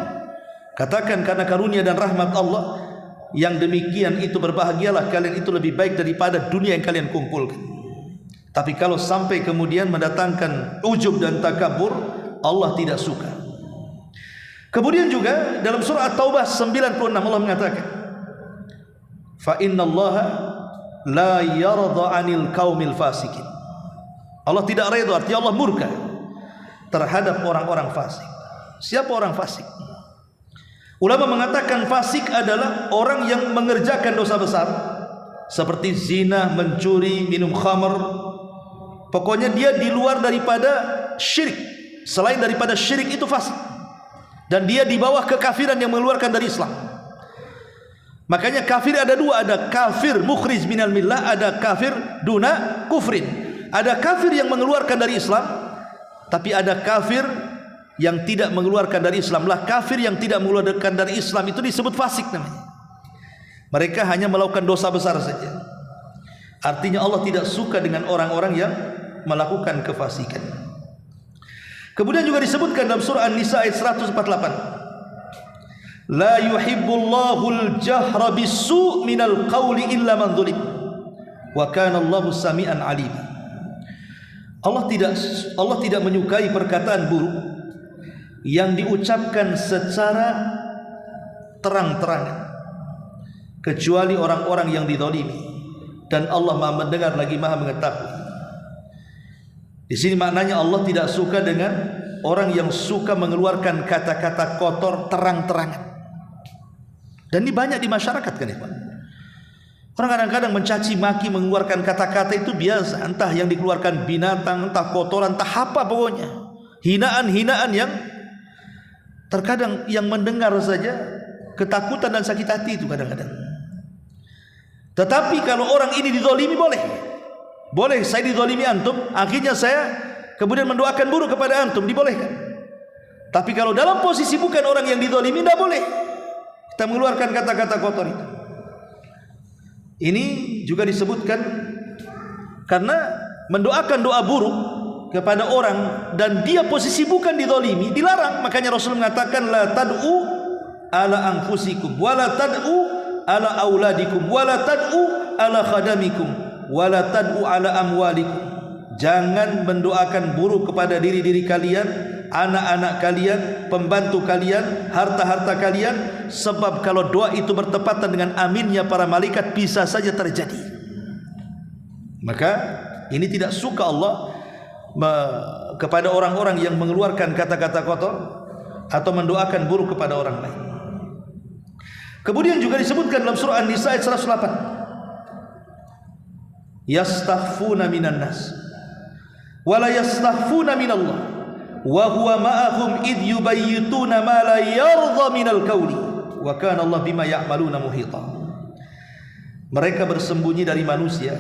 [SPEAKER 1] Katakan karena karunia dan rahmat Allah yang demikian itu berbahagialah kalian, itu lebih baik daripada dunia yang kalian kumpulkan. Tapi kalau sampai kemudian mendatangkan ujub dan takabur, Allah tidak suka. Kemudian juga dalam surah At-Taubah 96 Allah mengatakan fa innallaha la yarda 'anil qaumil fasikin. Allah tidak redha, artinya Allah murka terhadap orang-orang fasik. Siapa orang fasik? Ulama mengatakan fasik adalah orang yang mengerjakan dosa besar seperti zina, mencuri, minum khamr. Pokoknya dia di luar daripada syirik. Selain daripada syirik itu fasik. Dan dia di bawah kekafiran yang mengeluarkan dari Islam. Makanya kafir ada dua, ada kafir mukhrij minal millah, ada kafir duna kufrin. Ada kafir yang mengeluarkan dari Islam, tapi ada kafir yang tidak mengeluarkan dari Islam. Lah kafir yang tidak mengeluarkan dari Islam itu disebut fasik namanya. Mereka hanya melakukan dosa besar saja. Artinya Allah tidak suka dengan orang-orang yang melakukan kefasikan. Kemudian juga disebutkan dalam surah An-Nisa ayat 148. La yuhibbullahu al-jahra bis-su' minal qawli illa man zulim. Wa kana Allahu sami'an 'alim. Allah tidak menyukai perkataan buruk yang diucapkan secara terang-terangan kecuali orang-orang yang dizalimi, dan Allah Maha mendengar lagi Maha mengetahui. Di sini maknanya Allah tidak suka dengan orang yang suka mengeluarkan kata-kata kotor terang-terangan. Dan ini banyak di masyarakat kan ya Pak. Orang kadang-kadang mencaci maki, mengeluarkan kata-kata itu biasa, entah yang dikeluarkan binatang, entah kotoran, entah apa pokoknya. Hinaan-hinaan yang terkadang yang mendengar saja ketakutan dan sakit hati itu kadang-kadang. Tetapi kalau orang ini dizalimi boleh saya dizalimi antum, akhirnya saya kemudian mendoakan buruk kepada antum, dibolehkan. Tapi kalau dalam posisi bukan orang yang dizalimi, tidak boleh kita mengeluarkan kata-kata kotor itu. Ini juga disebutkan karena mendoakan doa buruk kepada orang dan dia posisi bukan dizalimi dilarang. Makanya Rasul mengatakan la tad'u ala anfusikum wa la tad'u ala auladikum wa la tad'u ala khadamikum wa la tad'u ala amwalikum. Jangan mendoakan buruk kepada diri-diri kalian, anak-anak kalian, pembantu kalian, harta-harta kalian, sebab kalau doa itu bertepatan dengan aminnya para malaikat bisa saja terjadi. Maka ini tidak suka Allah kepada orang-orang yang mengeluarkan kata-kata kotor atau mendoakan buruk kepada orang lain. Kemudian juga disebutkan dalam surah An-Nisa ayat 108. Yastaghfuna minan nas wa la yastaghfuna minallah wa huwa ma'ahum id yubayyituna ma la yardha minal qawli wa kana Allah bima ya'maluna muhita. Mereka bersembunyi dari manusia,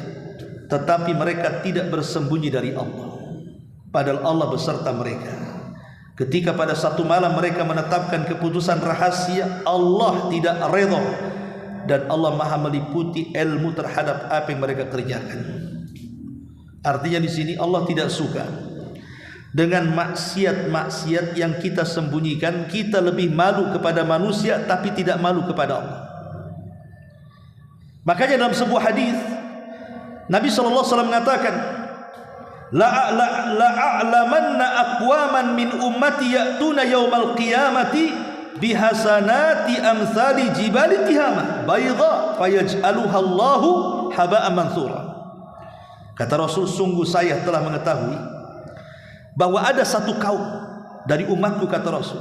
[SPEAKER 1] tetapi mereka tidak bersembunyi dari Allah, padahal Allah beserta mereka. Ketika pada satu malam mereka menetapkan keputusan rahasia, Allah tidak redha, dan Allah Maha meliputi ilmu terhadap apa yang mereka kerjakan. Artinya di sini Allah tidak suka dengan maksiat-maksiat yang kita sembunyikan. Kita lebih malu kepada manusia tapi tidak malu kepada Allah. Makanya dalam sebuah hadis Nabi SAW mengatakan, la a'lamanna aqwaman min ummati ya'tuna yaumal qiyamati bihasanati amsali jibali tihamah bayda fayaj'aluha Allahu haba'an mansura. Kata Rasul, sungguh saya telah mengetahui bahwa ada satu kaum dari umatku, kata Rasul,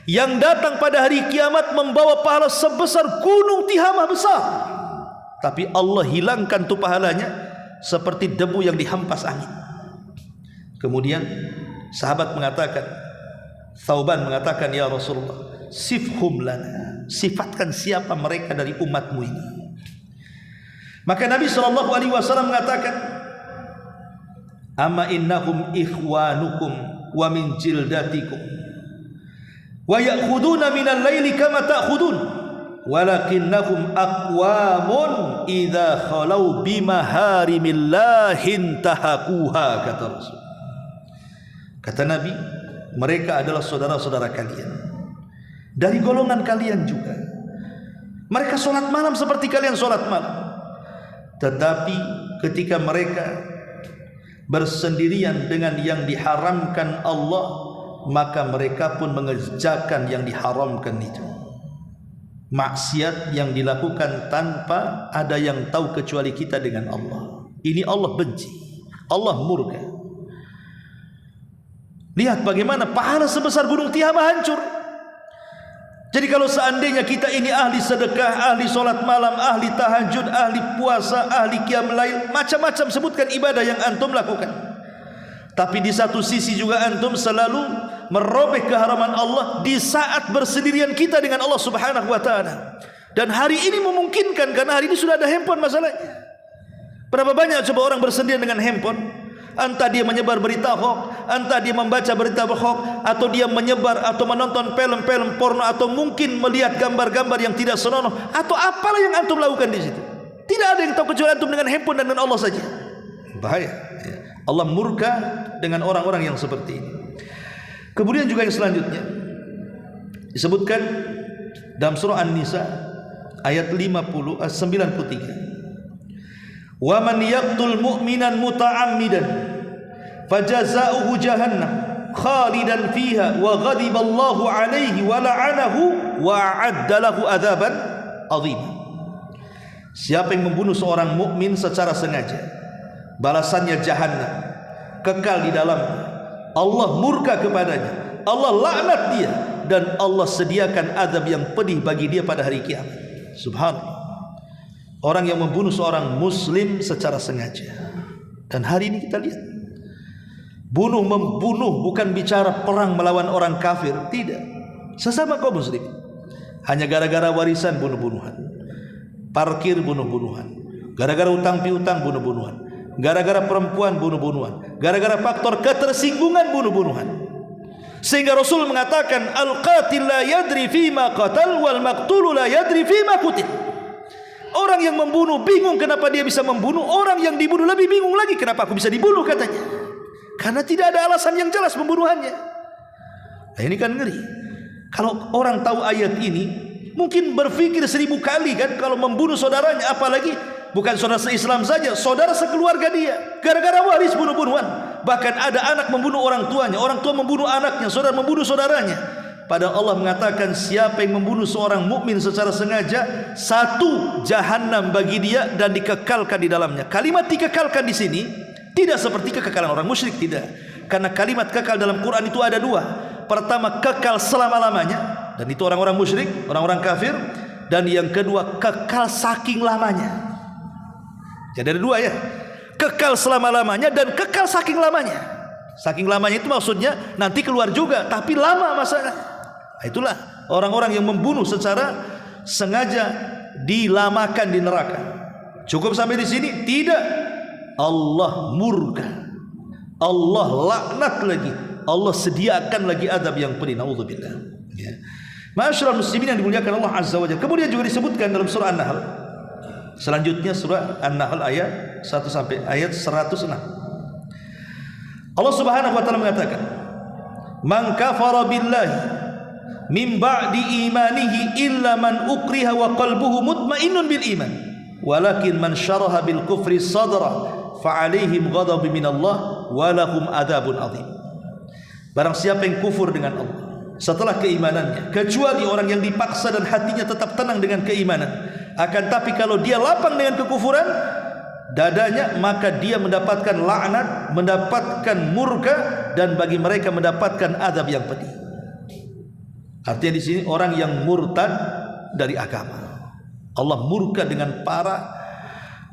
[SPEAKER 1] yang datang pada hari kiamat membawa pahala sebesar gunung Tihamah besar, tapi Allah hilangkan tu pahalanya seperti debu yang dihempas angin. Kemudian sahabat mengatakan, Thauban mengatakan, ya Rasulullah, sifhum lana, sifatkan siapa mereka dari umatmu ini. Maka Nabi SAW mengatakan, amma innahum ikhwanukum wa min jildatikum wa ya'khuduna minal laili kama ta'khudun walakinnahum aqwamun idza khalau bimaharimillahin tahaquha. Kata Rasul, kata Nabi, mereka adalah saudara-saudara kalian, dari golongan kalian juga. Mereka sholat malam seperti kalian sholat malam, tetapi ketika mereka bersendirian dengan yang diharamkan Allah, maka mereka pun mengerjakan yang diharamkan itu. Maksiat yang dilakukan tanpa ada yang tahu kecuali kita dengan Allah. Ini Allah benci, Allah murka. Lihat bagaimana pahala sebesar gunung Tihamah hancur. Jadi kalau seandainya kita ini ahli sedekah, ahli sholat malam, ahli tahajud, ahli puasa, ahli qiyam lail, macam-macam sebutkan ibadah yang antum lakukan, tapi di satu sisi juga antum selalu merobek keharaman Allah di saat bersendirian kita dengan Allah Subhanahu wa ta'ala, Dan hari ini memungkinkan karena hari ini sudah ada handphone masalahnya. Berapa banyak coba orang bersendian dengan handphone? Entah dia menyebar berita hoax, entah dia membaca berita hoax, atau dia menyebar atau menonton film-film porno, atau mungkin melihat gambar-gambar yang tidak senonoh, atau apalah yang antum lakukan di situ. Tidak ada yang tahu kecuali antum dengan handphone dan dengan Allah saja. Bahaya. Allah murka dengan orang-orang yang seperti ini. Kemudian juga yang selanjutnya disebutkan dalam surah An-Nisa ayat 93. Wa man yaqtul mu'minan muta'ammidan fajaza'uhu jahannam khalidan fiha wa ghadiba Allahu 'alaihi wa la'anahu wa a'adda lahu adzaban 'azima. Siapa yang membunuh seorang mukmin secara sengaja, balasannya jahannam, kekal di dalamnya. Allah murka kepadanya, Allah laknat dia, dan Allah sediakan azab yang pedih bagi dia pada hari kiamat. Subhanallah. Orang yang membunuh seorang muslim secara sengaja. Dan hari ini kita lihat, membunuh bukan bicara perang melawan orang kafir, tidak, sesama kaum muslim. Hanya gara-gara warisan bunuh-bunuhan, parkir bunuh-bunuhan, gara-gara utang piutang bunuh-bunuhan, gara-gara perempuan bunuh-bunuhan, gara-gara faktor ketersinggungan bunuh-bunuhan. Sehingga Rasul mengatakan, al-qatil la yadri fima qatal wal maqtul la yadri fima qutil. Orang yang membunuh bingung kenapa dia bisa membunuh, orang yang dibunuh lebih bingung lagi kenapa aku bisa dibunuh, katanya. Karena tidak ada alasan yang jelas pembunuhannya. Nah, ini kan ngeri. Kalau orang tahu ayat ini, mungkin berpikir 1000 kali kan kalau membunuh saudaranya, apalagi bukan saudara se-Islam saja, saudara sekeluarga dia, gara-gara waris bunuh-bunuhan. Bahkan ada anak membunuh orang tuanya, orang tua membunuh anaknya, saudara membunuh saudaranya. Padahal Allah mengatakan siapa yang membunuh seorang mukmin secara sengaja, 1 jahanam bagi dia dan dikekalkan di dalamnya. Kalimat dikekalkan di sini tidak seperti kekekalan orang musyrik, tidak. Karena kalimat kekal dalam Quran itu ada 2. Pertama, kekal selama-lamanya, dan itu orang-orang musyrik, orang-orang kafir. Dan yang kedua, kekal saking lamanya. Jadi ada 2 ya. Kekal selama-lamanya dan kekal saking lamanya. Saking lamanya itu maksudnya nanti keluar juga, tapi lama masanya. Itulah orang-orang yang membunuh secara sengaja dilamakan di neraka. Cukup sampai di sini? Tidak. Allah murka, Allah laknat lagi, Allah sediakan lagi azab yang pedih. Naudzubillah. Ya. Ma'asyiral muslimin yang dimuliakan Allah Azza wa Jalla. Kemudian juga disebutkan dalam surah An-Nahl. Selanjutnya surah An-Nahl ayat 1 sampai ayat 106. Allah Subhanahu wa taala mengatakan, "Man kafara billahi min ba'di imanihi illa man ukriha wa qalbuhu mutmainnun bil iman walakin man syaraha bil kufri sadra fa alaihim ghadabun minallah wa lahum adzabun adzim." Barang siapa yang kufur dengan Allah setelah keimanannya, kecuali orang yang dipaksa dan hatinya tetap tenang dengan keimanan, akan tapi kalau dia lapang dengan kekufuran dadanya, maka dia mendapatkan laknat, mendapatkan murka, dan bagi mereka mendapatkan azab yang pedih. Artinya di sini orang yang murtad dari agama. Allah murka dengan para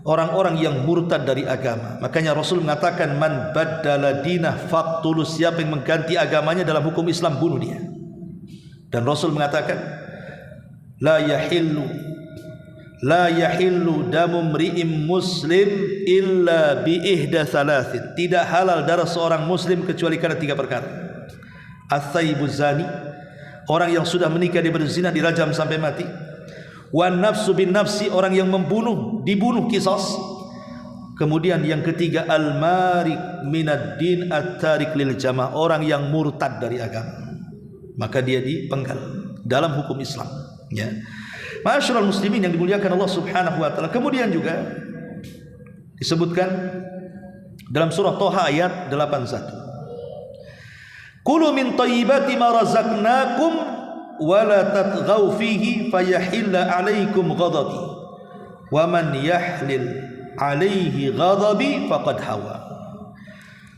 [SPEAKER 1] orang-orang yang murtad dari agama. Makanya Rasul mengatakan, man baddala dinah faqtulu, siapa yang mengganti agamanya dalam hukum Islam, bunuh dia. Dan Rasul mengatakan, la yahillu damu mri'im muslim illa bi ihda thalathin. Tidak halal darah seorang muslim kecuali karena 3 perkara. As-sayyibu zani, orang yang sudah menikah dia berzina dirajam sampai mati. Wan nafsu bin nafsi, orang yang membunuh dibunuh qisas. Kemudian yang ketiga, al-marik minad din at-tarik lil jamaah, orang yang murtad dari agama, maka dia dipenggal dalam hukum Islam, ya. Ma'asyiral muslimin yang dimuliakan Allah Subhanahu wa taala. Kemudian juga disebutkan dalam surah Thaha ayat 81, Kulu min thayyibati ma razaqnakum wa la tatghaw fihi fayahilla 'alaikum ghadabi wa man yahlil 'alaihi ghadabi faqad hawa.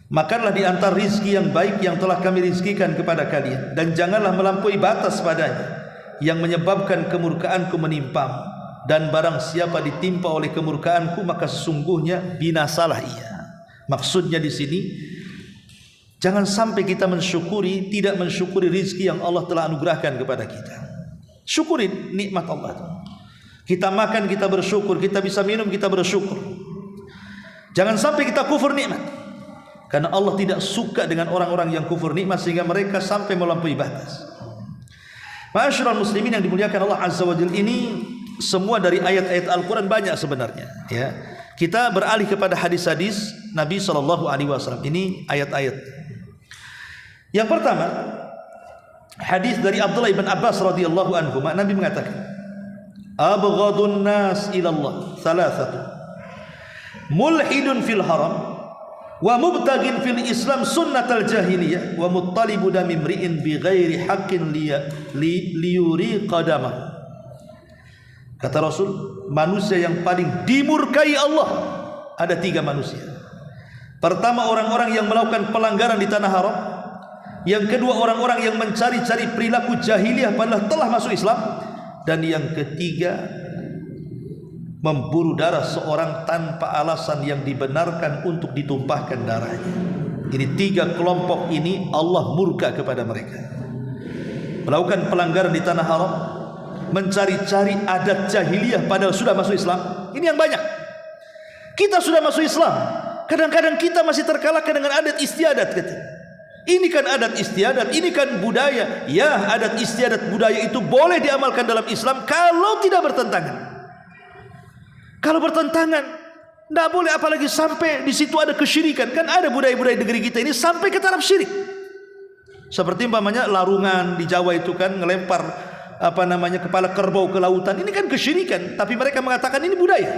[SPEAKER 1] Makanlah di antara rizki yang baik yang telah kami rizkikan kepada kalian, dan janganlah melampaui batas padanya yang menyebabkan kemurkaanku menimpamu, dan barang siapa ditimpa oleh kemurkaanku maka sesungguhnya binasalah ia. Maksudnya di sini, jangan sampai kita tidak mensyukuri rizki yang Allah telah anugerahkan kepada kita. Syukuri nikmat Allah itu. Kita makan, kita bersyukur. Kita bisa minum, kita bersyukur. Jangan sampai kita kufur nikmat, karena Allah tidak suka dengan orang-orang yang kufur nikmat sehingga mereka sampai melampaui batas. Ma'asyiral muslimin yang dimuliakan Allah Azza wa Jalla, ini semua dari ayat-ayat Al-Quran banyak sebenarnya. Ya, kita beralih kepada hadis-hadis Nabi SAW. Ini ayat-ayat. Yang pertama, hadis dari Abdullah ibn Abbas radhiyallahu anhu. Nabi mengatakan, abghadun nas ilallah thalathatu, mulhidun fil haram, wa mubtagin fil Islam sunnatal jahiliyah, wa muttalibu dami mri'in bi ghairi haqqin liyuri qadamah. Kata Rasul, manusia yang paling dimurkai Allah ada 3 manusia. Pertama, orang-orang yang melakukan pelanggaran di tanah haram. Yang kedua, orang-orang yang mencari-cari perilaku jahiliyah padahal telah masuk Islam. Dan yang ketiga, memburu darah seorang tanpa alasan yang dibenarkan untuk ditumpahkan darahnya. Ini 3 kelompok ini Allah murka kepada mereka. Melakukan pelanggaran di tanah haram, mencari-cari adat jahiliyah padahal sudah masuk Islam. Ini yang banyak. Kita sudah masuk Islam, kadang-kadang kita masih terkalahkan dengan adat istiadat. Ini kan adat istiadat, ini kan budaya. Ya, adat istiadat budaya itu boleh diamalkan dalam Islam kalau tidak bertentangan. Kalau bertentangan, tidak boleh, apalagi sampai di situ ada kesyirikan. Kan ada budaya-budaya negeri kita ini sampai ke taraf syirik. Seperti umpamanya larungan di Jawa itu kan ngelempar kepala kerbau ke lautan. Ini kan kesyirikan, tapi mereka mengatakan ini budaya.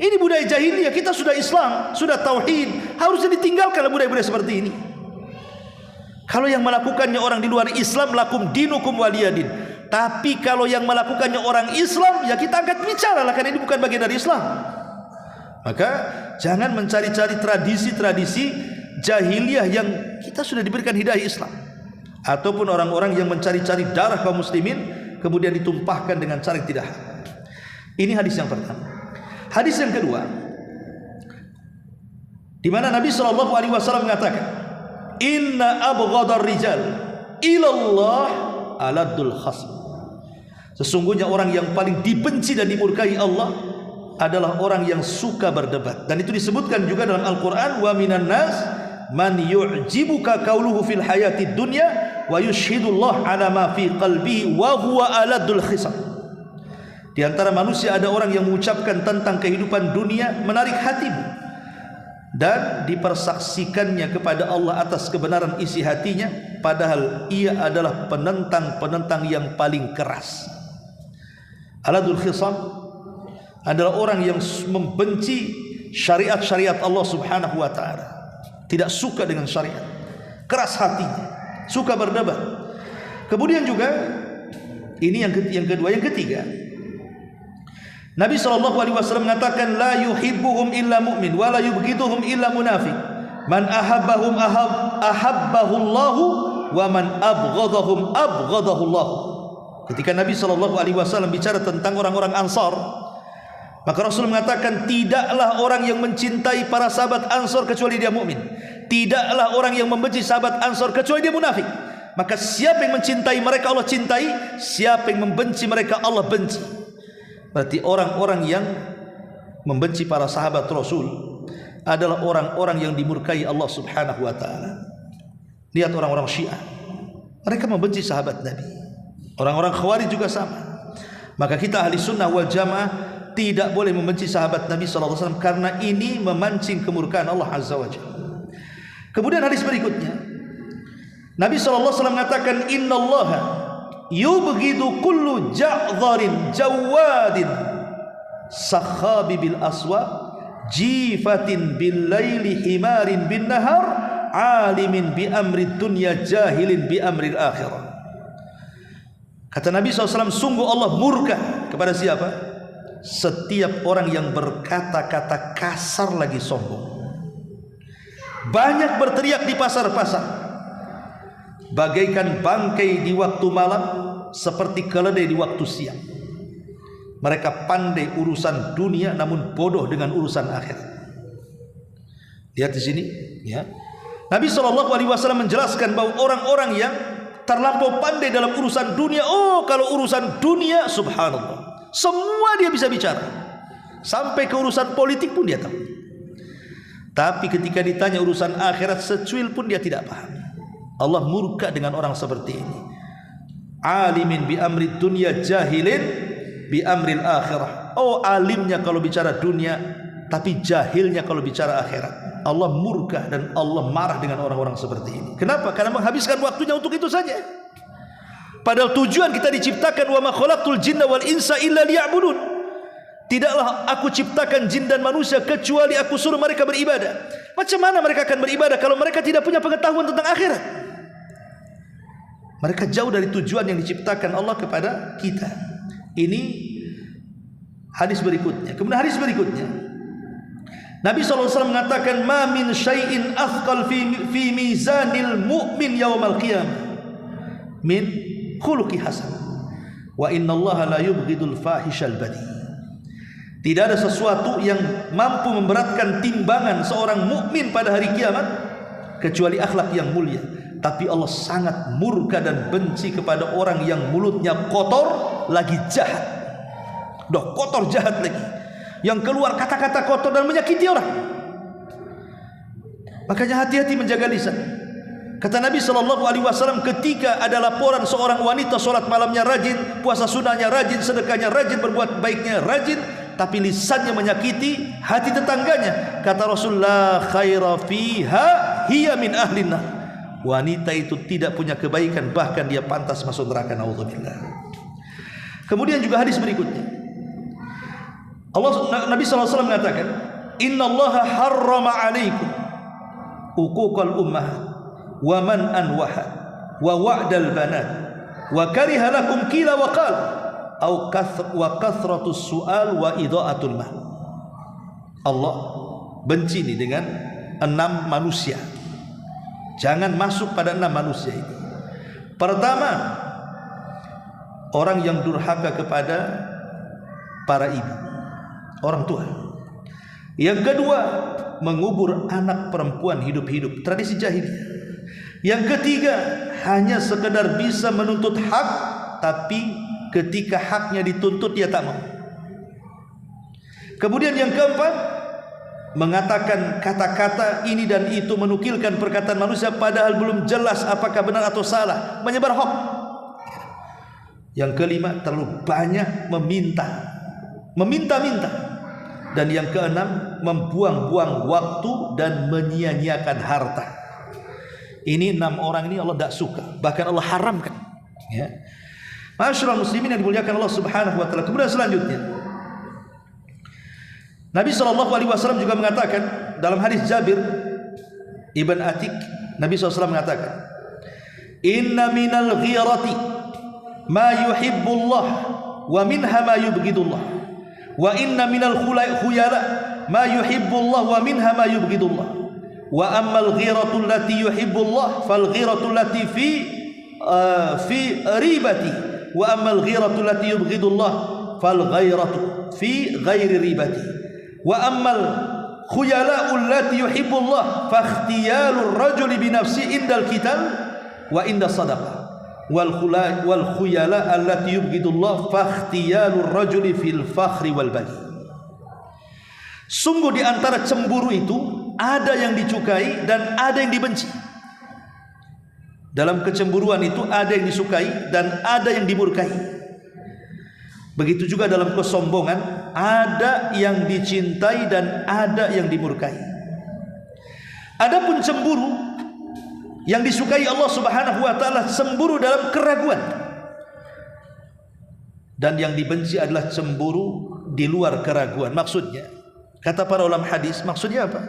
[SPEAKER 1] Ini budaya jahiliyah. Kita sudah Islam, sudah tauhid, harusnya ditinggalkan budaya-budaya seperti ini. Kalau yang melakukannya orang di luar Islam, lakum dinukum waliyadin. Tapi kalau yang melakukannya orang Islam, ya kita angkat bicara lah, karena ini bukan bagian dari Islam. Maka jangan mencari-cari tradisi-tradisi jahiliyah yang kita sudah diberikan hidayah Islam, ataupun orang-orang yang mencari-cari darah kaum muslimin kemudian ditumpahkan dengan cara yang tidak hak. Ini hadis yang pertama. Hadis yang kedua, di mana Nabi SAW mengatakan, inna abghadar rijal ilallah aladul khasm. Sesungguhnya orang yang paling dibenci dan dimurkai Allah adalah orang yang suka berdebat. Dan itu disebutkan juga dalam Al-Quran, wa minan nas man yu'jibuka qawluhu fil hayatid dunya wa yushhidullah ala ma fi qalbihi wa huwa aladul khisam. Di antara manusia ada orang yang mengucapkan tentang kehidupan dunia menarik hatimu dan dipersaksikannya kepada Allah atas kebenaran isi hatinya, padahal ia adalah penentang-penentang yang paling keras. Aladul khisam adalah orang yang membenci syariat-syariat Allah Subhanahu wa taala, tidak suka dengan syariat, keras hatinya, suka berdebat. Kemudian juga ini yang kedua, yang ketiga, Nabi SAW mengatakan, la yuhibbuhum illa mu'min wa la yubghiduhum illa munafiq. Man ahabbahum ahabbahullahu wa man abghadahum abghadahullahu. Ketika Nabi SAW bicara tentang orang-orang Ansar, maka Rasul mengatakan, tidaklah orang yang mencintai para sahabat Ansar kecuali dia mukmin. Tidaklah orang yang membenci sahabat Ansar kecuali dia munafik. Maka siapa yang mencintai mereka Allah cintai, siapa yang membenci mereka Allah benci. Berarti orang-orang yang membenci para sahabat Rasul adalah orang-orang yang dimurkai Allah Subhanahu wa taala. Lihat orang-orang Syiah, mereka membenci sahabat Nabi. Orang-orang Khawarij juga sama. Maka kita ahli sunnah wal jamaah tidak boleh membenci sahabat Nabi SAW, karena ini memancing kemurkaan Allah Azza wa Jalla. Kemudian hadis berikutnya, Nabi SAW mengatakan, innallaha yubghidu kullu ja'dharin jawadin sakhabi bil aswa jifatin bil laili himarin bin nahar alimin bi amri dunya jahilin bi amri akhirah. Kata Nabi SAW, sungguh Allah murka kepada siapa? Setiap orang yang berkata-kata kasar lagi sombong, banyak berteriak di pasar-pasar, bagaikan bangkai di waktu malam, seperti keledai di waktu siang. Mereka pandai urusan dunia namun bodoh dengan urusan akhirat. Lihat di sini, ya. Nabi SAW menjelaskan bahwa orang-orang yang terlampau pandai dalam urusan dunia, oh kalau urusan dunia subhanallah, Semua dia bisa bicara. Sampai ke urusan politik pun dia tahu. Tapi ketika ditanya urusan akhirat secuil pun dia tidak paham. Allah murka dengan orang seperti ini. Alimin bi amri dunya, jahilin bi amril akhirah. Oh, alimnya kalau bicara dunia, tapi jahilnya kalau bicara akhirat. Allah murka dan Allah marah dengan orang-orang seperti ini. Kenapa? Karena menghabiskan waktunya untuk itu saja. Padahal tujuan kita diciptakan, wa ma khalaqtul jinna wal insa illa liya'budun. Tidaklah aku ciptakan jin dan manusia kecuali aku suruh mereka beribadah. Macam mana mereka akan beribadah kalau mereka tidak punya pengetahuan tentang akhirat? Mereka jauh dari tujuan yang diciptakan Allah kepada kita. Ini hadis berikutnya. Kemudian hadis berikutnya, Nabi SAW mengatakan, ma min syai'in athqal fi mizanil mu'min yawmal qiyamah min khuluqi hasan wa innallaha la yubghidul fahishal badi. Tidak ada sesuatu yang mampu memberatkan timbangan seorang mukmin pada hari kiamat kecuali akhlak yang mulia. Tapi Allah sangat murka dan benci kepada orang yang mulutnya kotor lagi jahat. Doh, kotor jahat lagi, yang keluar kata-kata kotor dan menyakiti orang. Makanya hati-hati menjaga lisan. Kata Nabi SAW, ketika ada laporan seorang wanita sholat malamnya rajin, puasa sunnahnya rajin, sedekahnya rajin, berbuat baiknya rajin, tapi lisannya menyakiti hati tetangganya, kata Rasulullah, khaira fiha hiya min ahlinna. Wanita itu tidak punya kebaikan, bahkan dia pantas masuk neraka, naudzubillah. Kemudian juga hadis berikutnya, Nabi SAW mengatakan, innallaha harrama alaikum uquqal ummahat wa man'an wahad wa wa'dal banat wa kariha lakum qila wa qal wa kathratus su'al wa idha'atul mal. Allah benci ini dengan 6 manusia. Jangan masuk pada 6 manusia ini. Pertama, orang yang durhaka kepada para ibu, orang tua. Yang kedua, mengubur anak perempuan hidup-hidup, tradisi jahiliyah. Yang ketiga, hanya sekedar bisa menuntut hak, tapi ketika haknya dituntut dia tak mau. Kemudian yang keempat, mengatakan kata-kata ini dan itu, menukilkan perkataan manusia padahal belum jelas apakah benar atau salah, menyebar hoax. Yang kelima, terlalu banyak meminta-minta. Dan yang keenam, membuang-buang waktu dan menyia-nyiakan harta. Ini 6 orang ini Allah tidak suka, bahkan Allah haramkan, ya. Ma'asyiral muslimin yang dimuliakan Allah Subhanahu wa taala. Kemudian selanjutnya, Nabi SAW juga mengatakan dalam hadis Jabir Ibn Atik, Nabi SAW mengatakan, inna minal ghirati ma yuhibbullah wa minha ma yubghidullah wa inna minal khuyala ma yuhibbullah wa minha ma yubghidullah wa ammal ghiratu allati yuhibbullah fal ghiratu allati fi ribati wa ammal ghiratu allati yubghidullah fal ghairatu fi ghairi ribati wa ammal khuyala'u allati yuhibbullah fa ikhtiyalur rajuli bi nafsi indal qital wa inda sadaqah wal khuyala allati yubghidullah fa ikhtiyalur rajuli fil fakhri wal bali. Sungguh di antara cemburu itu ada yang disukai dan ada yang dibenci. Dalam kecemburuan itu ada yang disukai dan ada yang dimurkai. Begitu juga dalam kesombongan, ada yang dicintai dan ada yang dimurkai. Adapun cemburu yang disukai Allah Subhanahu wa taala, cemburu dalam keraguan. Dan yang dibenci adalah cemburu di luar keraguan. Maksudnya, kata para ulama hadis, maksudnya apa?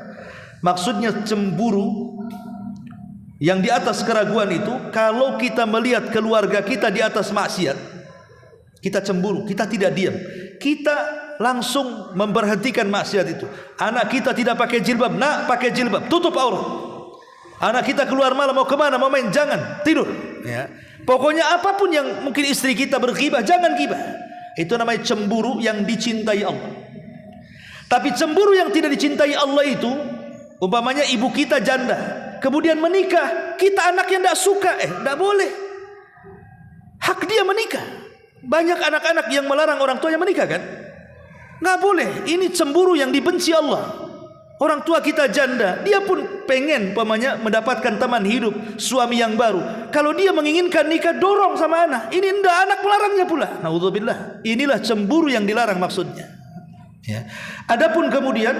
[SPEAKER 1] Maksudnya cemburu yang di atas keraguan itu, kalau kita melihat keluarga kita di atas maksiat, kita cemburu, kita tidak diam, kita langsung memberhentikan maksiat itu. Anak kita tidak pakai jilbab, nak pakai jilbab, tutup aurat. Anak kita keluar malam mau kemana, mau main, jangan, tidur, ya. Pokoknya apapun yang mungkin istri kita berghibah, jangan ghibah. Itu namanya cemburu yang dicintai Allah. Tapi cemburu yang tidak dicintai Allah itu, umpamanya ibu kita janda, kemudian menikah, kita anaknya tidak suka, tidak boleh. Hak dia menikah. Banyak anak-anak yang melarang orang tuanya menikah kan? Nggak boleh. Ini cemburu yang dibenci Allah. Orang tua kita janda, dia pun pengen mendapatkan teman hidup, suami yang baru. Kalau dia menginginkan nikah, dorong sama anak. Ini enggak, anak melarangnya pula. Naudzubillah. Inilah cemburu yang dilarang maksudnya. Ya. Adapun kemudian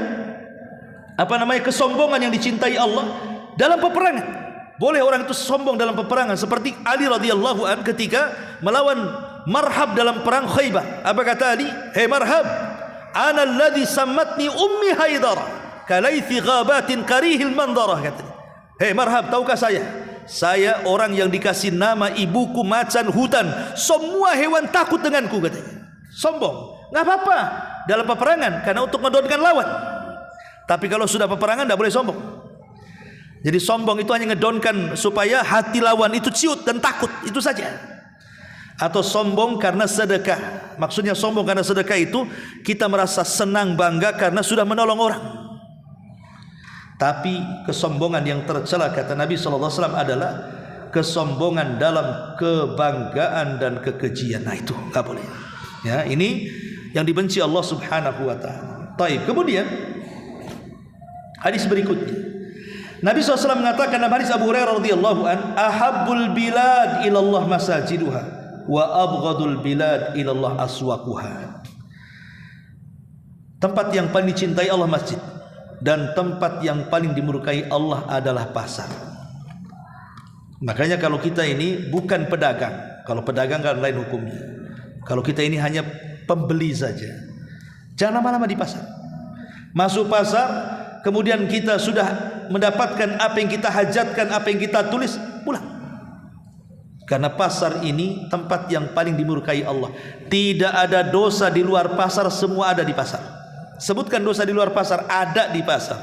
[SPEAKER 1] kesombongan yang dicintai Allah dalam peperangan. Boleh orang itu sombong dalam peperangan, seperti Ali radhiyallahu an ketika melawan Marhab dalam perang Khaybar. Apa kata Ali? Hei Marhab, ana alladhi sammatni ummi Haidar kalaithi ghabatin karihil mandarah, katanya. Hei Marhab, tahukah saya orang yang dikasih nama ibuku macan hutan, semua hewan takut denganku, katanya. Sombong. Nggak apa-apa dalam peperangan, karena untuk mendodonkan lawan. Tapi kalau sudah peperangan tidak boleh sombong. Jadi sombong itu hanya ngedonkan supaya hati lawan itu ciut dan takut, itu saja. Atau sombong karena sedekah. Maksudnya sombong karena sedekah itu kita merasa senang bangga karena sudah menolong orang. Tapi kesombongan yang tercela kata Nabi SAW adalah kesombongan dalam kebanggaan dan kekejian. Nah itu nggak boleh. Ya, ini yang dibenci Allah Subhanahu wa taala. Taib. Kemudian hadis berikutnya, Nabi SAW mengatakan dalam hadis Abu Hurairah radhiyallahu an, ahabbul bilad ilallah masajiduha wa abghadul bilad ilallah aswaquha. Tempat yang paling dicintai Allah masjid, dan tempat yang paling dimurkai Allah adalah pasar. Makanya kalau kita ini bukan pedagang, kalau pedagang kan lain hukumnya. Kalau kita ini hanya pembeli saja, jangan lama-lama di pasar. Masuk pasar, kemudian kita sudah mendapatkan apa yang kita hajatkan, apa yang kita tulis, pulang. Karena pasar ini tempat yang paling dimurkai Allah. Tidak ada dosa di luar pasar, semua ada di pasar. Sebutkan dosa di luar pasar, ada di pasar.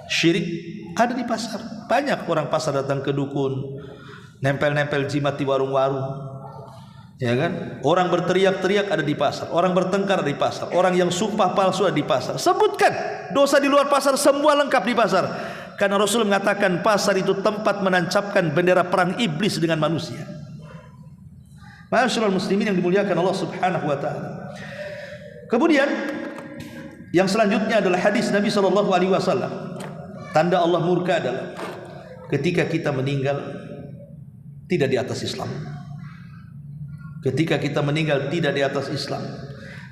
[SPEAKER 1] Syirik ada di pasar. Banyak orang pasar datang ke dukun, nempel-nempel jimat di warung-warung. Ya kan? Orang berteriak-teriak ada di pasar, orang bertengkar ada di pasar, orang yang sumpah palsu ada di pasar. Sebutkan dosa di luar pasar, semua lengkap di pasar. Karena Rasul mengatakan pasar itu tempat menancapkan bendera perang iblis dengan manusia. Ma'asyiral muslimin yang dimuliakan Allah Subhanahu wa taala. Kemudian yang selanjutnya adalah hadis Nabi SAW. Tanda Allah murka adalah ketika kita meninggal tidak di atas Islam. Ketika kita meninggal tidak di atas Islam.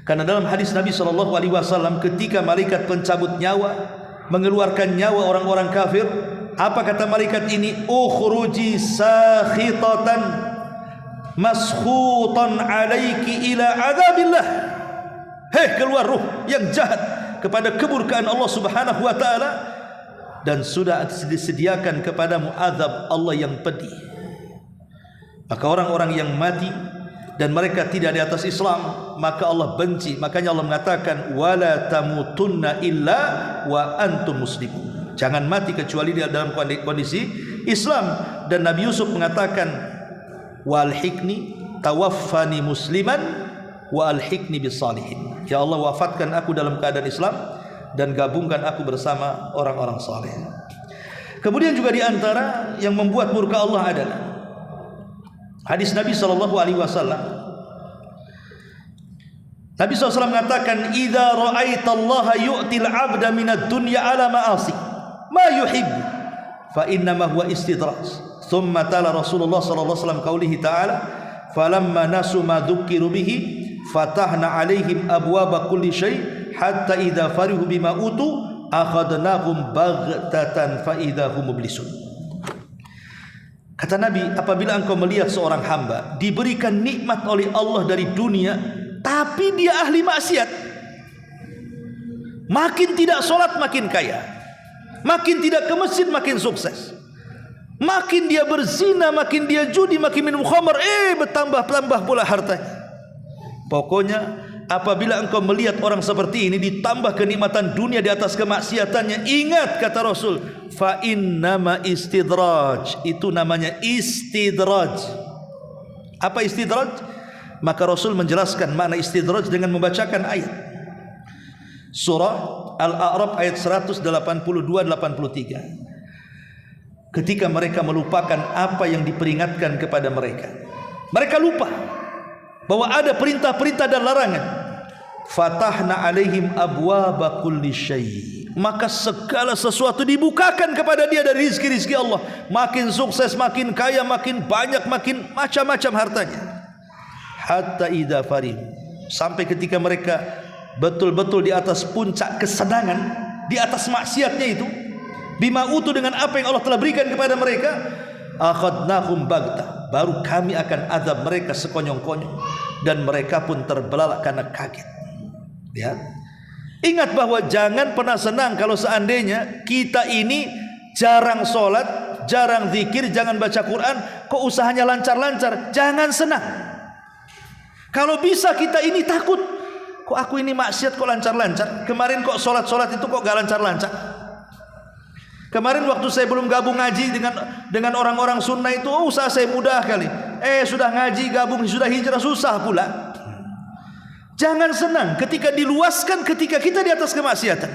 [SPEAKER 1] Karena dalam hadis Nabi SAW, ketika malaikat pencabut nyawa mengeluarkan nyawa orang-orang kafir, apa kata malaikat ini? Ukhruji sakhitatan maskhutan alaiki ila azabillah. Hei, keluar ruh yang jahat kepada kemurkaan Allah Subhanahu wa taala, dan sudah disediakan kepadamu azab Allah yang pedih. Maka orang-orang yang mati dan mereka tidak di atas Islam, maka Allah benci. Makanya Allah mengatakan wala tamutunna illa wa antum muslimun. Jangan mati kecuali dalam kondisi Islam. Dan Nabi Yusuf mengatakan walhikni tawaffani musliman wa alhikni bisalihin. Ya Allah, wafatkan aku dalam keadaan Islam dan gabungkan aku bersama orang-orang saleh. Kemudian juga di antara yang membuat murka Allah adalah hadis Nabi SAW. Nabi SAW mengatakan, "Idza ra'aitallaha yu'til 'abda minad dunya 'ala ma'asi ma yuhibbu fa inna ma huwa istidraj." Thumma tala Rasulullah sallallahu alaihi wasallam qaulihi ta'ala, "Falamma nasu ma dzukiru bihi fatahna 'alaihim abwaaba kulli syai' hatta idza farihu bima utu akhadnahum baghtatan fa idza hum mublisun." Kata Nabi, apabila engkau melihat seorang hamba diberikan nikmat oleh Allah dari dunia, tapi dia ahli maksiat, makin tidak sholat makin kaya, makin tidak ke masjid makin sukses, makin dia berzina, makin dia judi, makin minum khamar, bertambah-tambah pula hartanya. Pokoknya apabila engkau melihat orang seperti ini ditambah kenikmatan dunia di atas kemaksiatannya, ingat kata Rasul, fa innama istidraj, itu namanya istidraj. Apa istidraj? Maka Rasul menjelaskan makna istidraj dengan membacakan ayat surah Al-A'raf ayat 182-83. Ketika mereka melupakan apa yang diperingatkan kepada mereka, mereka lupa. bahwa ada perintah-perintah dan larangan. Fatahna alaihim abwaba kulli syai', maka segala sesuatu dibukakan kepada dia dari rizki-rizki Allah. Makin sukses, makin kaya, makin banyak, makin macam-macam hartanya. Hatta idza farih, sampai ketika mereka betul-betul di atas puncak kesenangan, di atas maksiatnya itu, bima utu, dengan apa yang Allah telah berikan kepada mereka, akhadnahum baghtah, baru kami akan azab mereka sekonyong-konyong, dan mereka pun terbelalak karena kaget. Ya. Ingat bahwa jangan pernah senang kalau seandainya kita ini jarang sholat, jarang zikir, jangan baca Quran, kok usahanya lancar-lancar. Jangan senang. Kalau bisa kita ini takut, kok aku ini maksiat kok lancar-lancar, kemarin kok sholat-sholat itu kok gak lancar-lancar. Kemarin waktu saya belum gabung ngaji dengan orang-orang sunnah itu, usaha saya mudah kali. Sudah ngaji, gabung, sudah hijrah, susah pula. Jangan senang ketika diluaskan, ketika kita di atas kemaksiatan,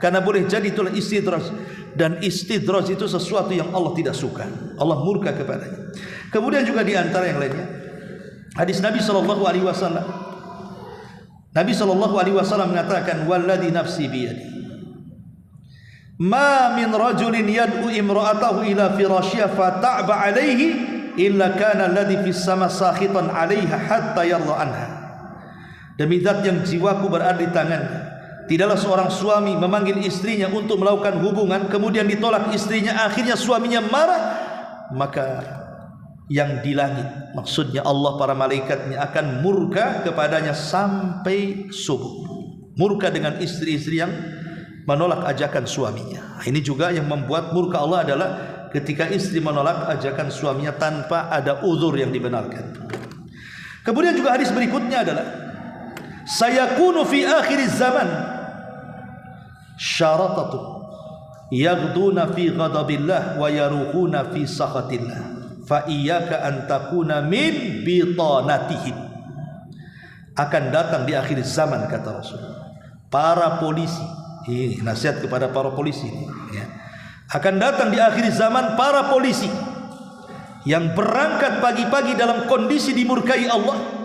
[SPEAKER 1] karena boleh jadi itulah istidraj, dan istidraj itu sesuatu yang Allah tidak suka, Allah murka kepadanya. Kemudian juga di antara yang lainnya, hadis Nabi sallallahu alaihi wasallam. Nabi sallallahu alaihi wasallam mengatakan, "Walladzi nafsi biyadi, ma min rajulin yad'u imra'atahu ila firashiha fata'ba 'alaihi illa kana alladhi fis sama sakhitan 'alaiha hatta yarda anha." Demi zat yang jiwaku berada di tangannya, tidaklah seorang suami memanggil istrinya untuk melakukan hubungan, kemudian ditolak istrinya, akhirnya suaminya marah, maka yang di langit, maksudnya Allah, para malaikatnya akan murka kepadanya sampai subuh. Murka dengan istri-istri yang menolak ajakan suaminya. Ini juga yang membuat murka Allah adalah ketika istri menolak ajakan suaminya tanpa ada uzur yang dibenarkan. Kemudian juga hadis berikutnya adalah, sayakunu fi akhir zaman syaratatu yaghduna fi ghadabillah wa yaruhuna fi sakhatillah fa iyyaka an takuna min bitanatihim. Akan datang di akhir zaman, kata Rasul, para polisi, ini nasihat kepada para polisi ya. Akan datang di akhir zaman para polisi yang berangkat pagi-pagi dalam kondisi dimurkai Allah,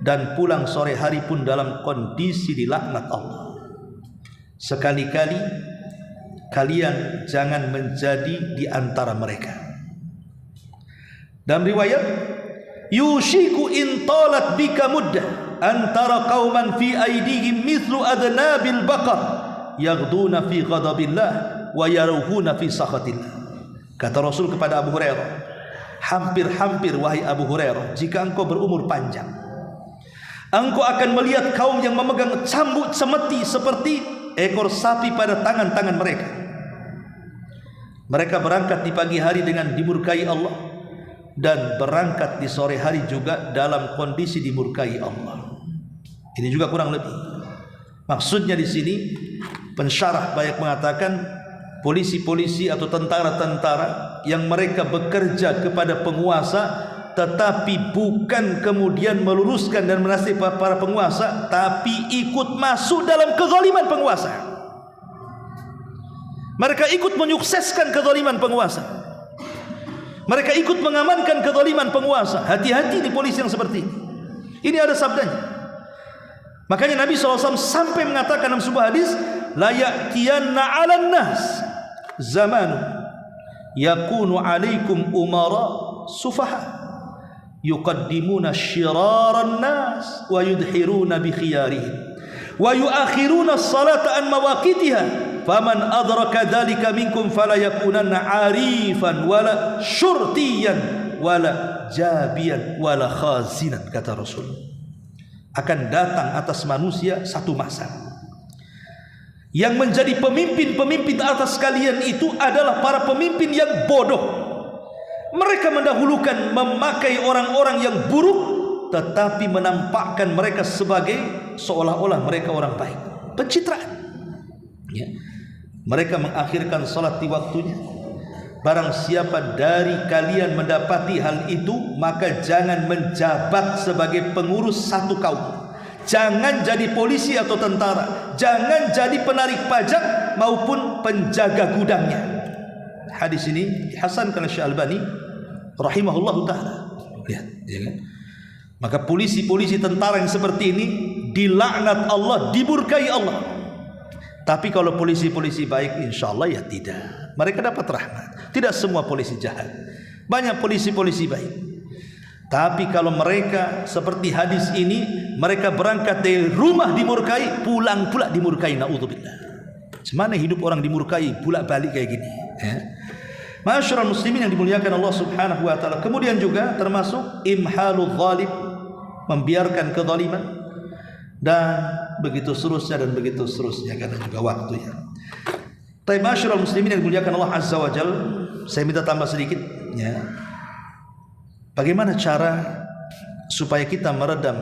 [SPEAKER 1] dan pulang sore hari pun dalam kondisi dilaknat Allah. Sekali-kali kalian jangan menjadi di antara mereka. Dalam riwayat, yushiku in talat bika muddah antara qauman fi aidihim mithlu adnabil baqar yaghduna fi ghadabillah wa yaruhuna fi sakhatillah. Kata Rasul kepada Abu Hurairah, hampir-hampir wahai Abu Hurairah, jika engkau berumur panjang, engkau akan melihat kaum yang memegang cambuk semeti seperti ekor sapi pada tangan-tangan mereka. Mereka berangkat di pagi hari dengan dimurkai Allah, dan berangkat di sore hari juga dalam kondisi dimurkai Allah. Ini juga kurang lebih. Maksudnya di sini pensyarah banyak mengatakan polisi-polisi atau tentara-tentara yang mereka bekerja kepada penguasa, tetapi bukan kemudian meluruskan dan menasihati para penguasa, tapi ikut masuk dalam kezaliman penguasa. Mereka ikut menyukseskan kezaliman penguasa. Mereka ikut mengamankan kezaliman penguasa. Hati-hati di polisi yang seperti ini. Ini ada sabdanya. Makanya Nabi SAW sampai mengatakan dalam sebuah hadis, la ya'tiyanna 'alan nas zamanu yakunu 'alaikum umara sufaha yuqaddimuna syiraran nas wa yudhiruna bi khiyarihim wa yuakhiruna as-salata an mawaqitiha faman adraka dhalika minkum fala yakunanna 'arifan wala syurtiyan wala jabiyan wala khazinan. Kata Rasul, akan datang atas manusia satu masa yang menjadi pemimpin-pemimpin atas kalian itu adalah para pemimpin yang bodoh. Mereka mendahulukan memakai orang-orang yang buruk, tetapi menampakkan mereka sebagai seolah-olah mereka orang baik. Pencitraan ya. Mereka mengakhirkan salat di waktunya. Barang siapa dari kalian mendapati hal itu, maka jangan menjabat sebagai pengurus satu kaum. Jangan jadi polisi atau tentara, jangan jadi penarik pajak maupun penjaga gudangnya. Hadis ini dihasankan oleh Syekh Albani rahimahullahu taala. Lihat, ya kan? Maka polisi-polisi tentara yang seperti ini dilaknat Allah, dimurkai Allah. Tapi kalau polisi-polisi baik, insya Allah ya tidak, mereka dapat rahmat. Tidak semua polisi jahat, banyak polisi-polisi baik. Tapi kalau mereka seperti hadis ini, mereka berangkat dari rumah dimurkai, pulang pula dimurkai, naudzubillah. Semana hidup orang dimurkai, pulak balik kayak gini ya. Ma'asyiral muslimin yang dimuliakan Allah Subhanahu wa taala. Kemudian juga termasuk imhalul zalim, membiarkan kezaliman, dan begitu seterusnya dan begitu seterusnya, karena juga waktunya. Tapi ma'asyiral muslimin yang dimuliakan Allah Azza wa Jalla, saya minta tambah sedikit ya. Bagaimana cara supaya kita meredam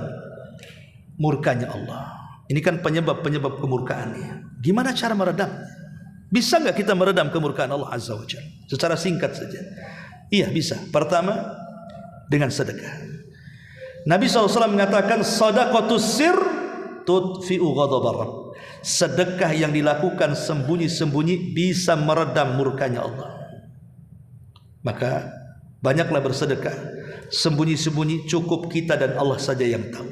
[SPEAKER 1] murkanya Allah? Ini kan penyebab-penyebab kemurkaannya. Gimana cara meredam? Bisa nggak kita meredam kemurkaan Allah Azza wa Jalla? Secara singkat saja. Iya bisa. Pertama, dengan sedekah. Nabi SAW mengatakan, sadaqatus sir tudfi'u ghadabar Rabb. Sedekah yang dilakukan sembunyi-sembunyi bisa meredam murkanya Allah. Maka banyaklah bersedekah. Sembunyi-sembunyi cukup kita dan Allah saja yang tahu.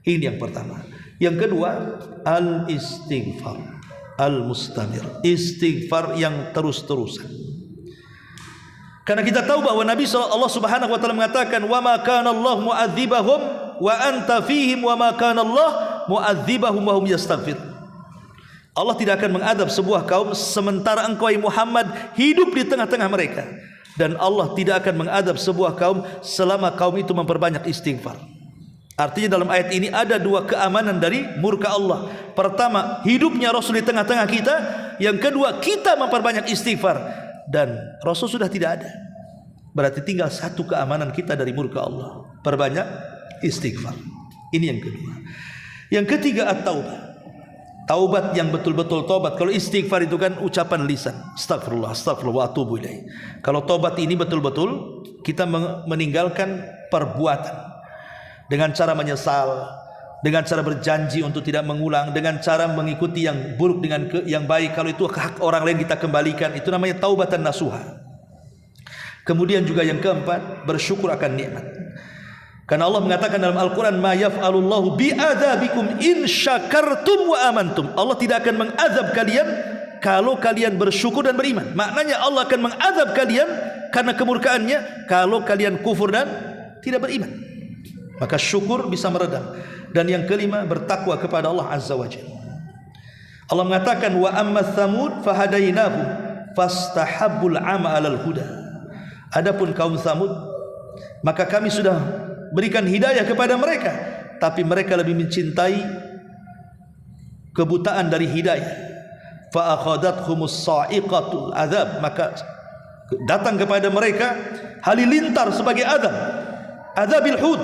[SPEAKER 1] Ini yang pertama. Yang kedua, al-istighfar al-mustamir, istighfar yang terus-terusan. Karena kita tahu bahwa Nabi Allah Subhanahu wa taala mengatakan, wa ma kana Allah mu'adzibahum wa anta fihim wa ma kana Allah mu'adzibahum wa hum yastaghfir. Allah tidak akan mengadab sebuah kaum sementara engkau Muhammad hidup di tengah-tengah mereka, dan Allah tidak akan mengadab sebuah kaum selama kaum itu memperbanyak istighfar. Artinya dalam ayat ini ada dua keamanan dari murka Allah. Pertama, hidupnya Rasul di tengah-tengah kita. Yang kedua, kita memperbanyak istighfar. Dan Rasul sudah tidak ada. Berarti tinggal satu keamanan kita dari murka Allah. Perbanyak istighfar. Ini yang kedua. Yang ketiga, at-taubah. Taubat yang betul-betul taubat. Kalau istighfar itu kan ucapan lisan. Astagfirullah, astagfirullah, wa atubu ilaih. Kalau taubat ini betul-betul kita meninggalkan perbuatan. Dengan cara menyesal, dengan cara berjanji untuk tidak mengulang, dengan cara mengikuti yang buruk dengan yang baik. Kalau itu hak orang lain kita kembalikan. Itu namanya taubatan nasuha. Kemudian juga yang keempat, bersyukur akan nikmat. Karena Allah mengatakan dalam Al-Quran, ma yaf'alullahu bi'adzabikum in syakartum wa amantum. Allah tidak akan mengazab kalian kalau kalian bersyukur dan beriman. Maknanya Allah akan mengazab kalian karena kemurkaannya kalau kalian kufur dan tidak beriman. Maka syukur bisa meredam. Dan yang kelima, bertakwa kepada Allah Azza wa Jalla. Allah mengatakan, wa amma thamud fahadainahum fastahabbul 'ama 'alal huda. Adapun kaum Tsamud, maka kami sudah berikan hidayah kepada mereka, tapi mereka lebih mencintai kebutaan dari hidayah. Fa akhadathhumus sa'iqatul adzab, maka datang kepada mereka halilintar sebagai azab, azabil hud,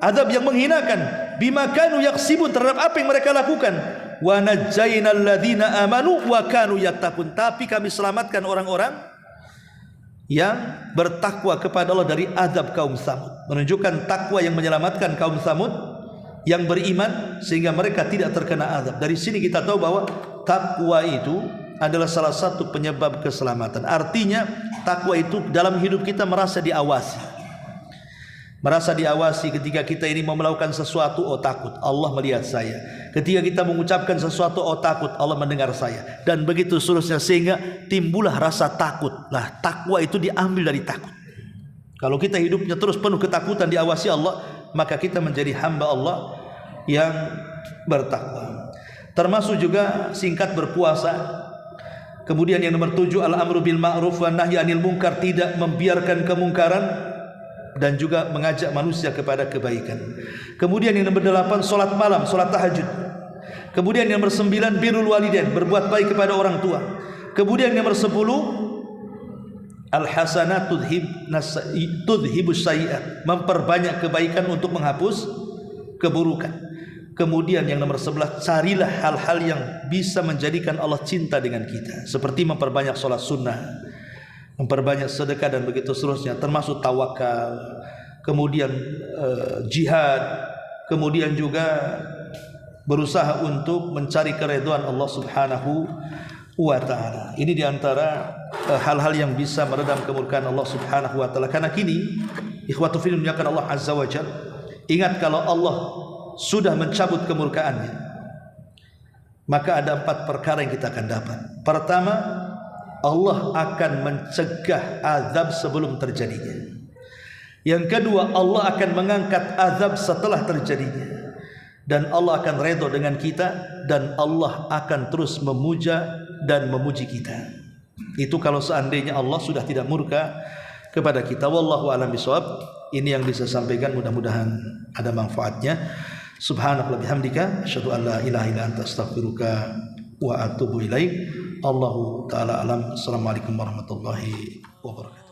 [SPEAKER 1] azab yang menghinakan, bima kanu yaksibun, terhadap apa yang mereka lakukan. Wa najjaynal ladzina amanu wa kanu yattaqun, tapi kami selamatkan orang-orang yang bertakwa kepada Allah dari azab kaum Tsamud. Menunjukkan takwa yang menyelamatkan kaum Tsamud yang beriman sehingga mereka tidak terkena azab. Dari sini kita tahu bahwa takwa itu adalah salah satu penyebab keselamatan. Artinya takwa itu dalam hidup kita merasa diawasi. Merasa diawasi ketika kita ini mau melakukan sesuatu, oh takut Allah melihat saya. Ketika kita mengucapkan sesuatu, oh takut Allah mendengar saya. Dan begitu seterusnya, sehingga timbullah rasa takut. Nah, takwa itu diambil dari takut. Kalau kita hidupnya terus penuh ketakutan, diawasi Allah, maka kita menjadi hamba Allah yang bertakwa. Termasuk juga singkat berpuasa. Kemudian yang nomor 7, al-amru bil ma'ruf wa nahyi 'anil munkar, tidak membiarkan kemungkaran dan juga mengajak manusia kepada kebaikan. Kemudian yang nomor 8, solat malam, solat tahajud. Kemudian yang nomor 9, birrul walidain, berbuat baik kepada orang tua. Kemudian yang nomor 10, al-hasanat tudhibus sayyi'at, memperbanyak kebaikan untuk menghapus keburukan. Kemudian yang nomor 11, carilah hal-hal yang bisa menjadikan Allah cinta dengan kita, seperti memperbanyak solat sunnah, memperbanyak sedekah dan begitu seterusnya, termasuk tawakal, kemudian jihad, kemudian juga berusaha untuk mencari keridhaan Allah Subhanahu wa taala. Ini diantara hal-hal yang bisa meredam kemurkaan Allah Subhanahu wa taala. Karena kini ikhwatu fillah, Allah Azza wa Jalla, Ingat, kalau Allah sudah mencabut kemurkaannya, maka ada 4 perkara yang kita akan dapat. Pertama, Allah akan mencegah azab sebelum terjadinya. Yang kedua, Allah akan mengangkat azab setelah terjadinya. Dan Allah akan redha dengan kita, dan Allah akan terus memuja dan memuji kita. Itu kalau seandainya Allah sudah tidak murka kepada kita. Wallahu a'lam bishawab. Ini yang bisa sampaikan, mudah-mudahan ada manfaatnya. Subhanallah bihamdika asyhadu an la ilaha illa anta astaghfiruka wa atubu ilaik. Allahu taala alam. Assalamualaikum warahmatullahi wabarakatuh.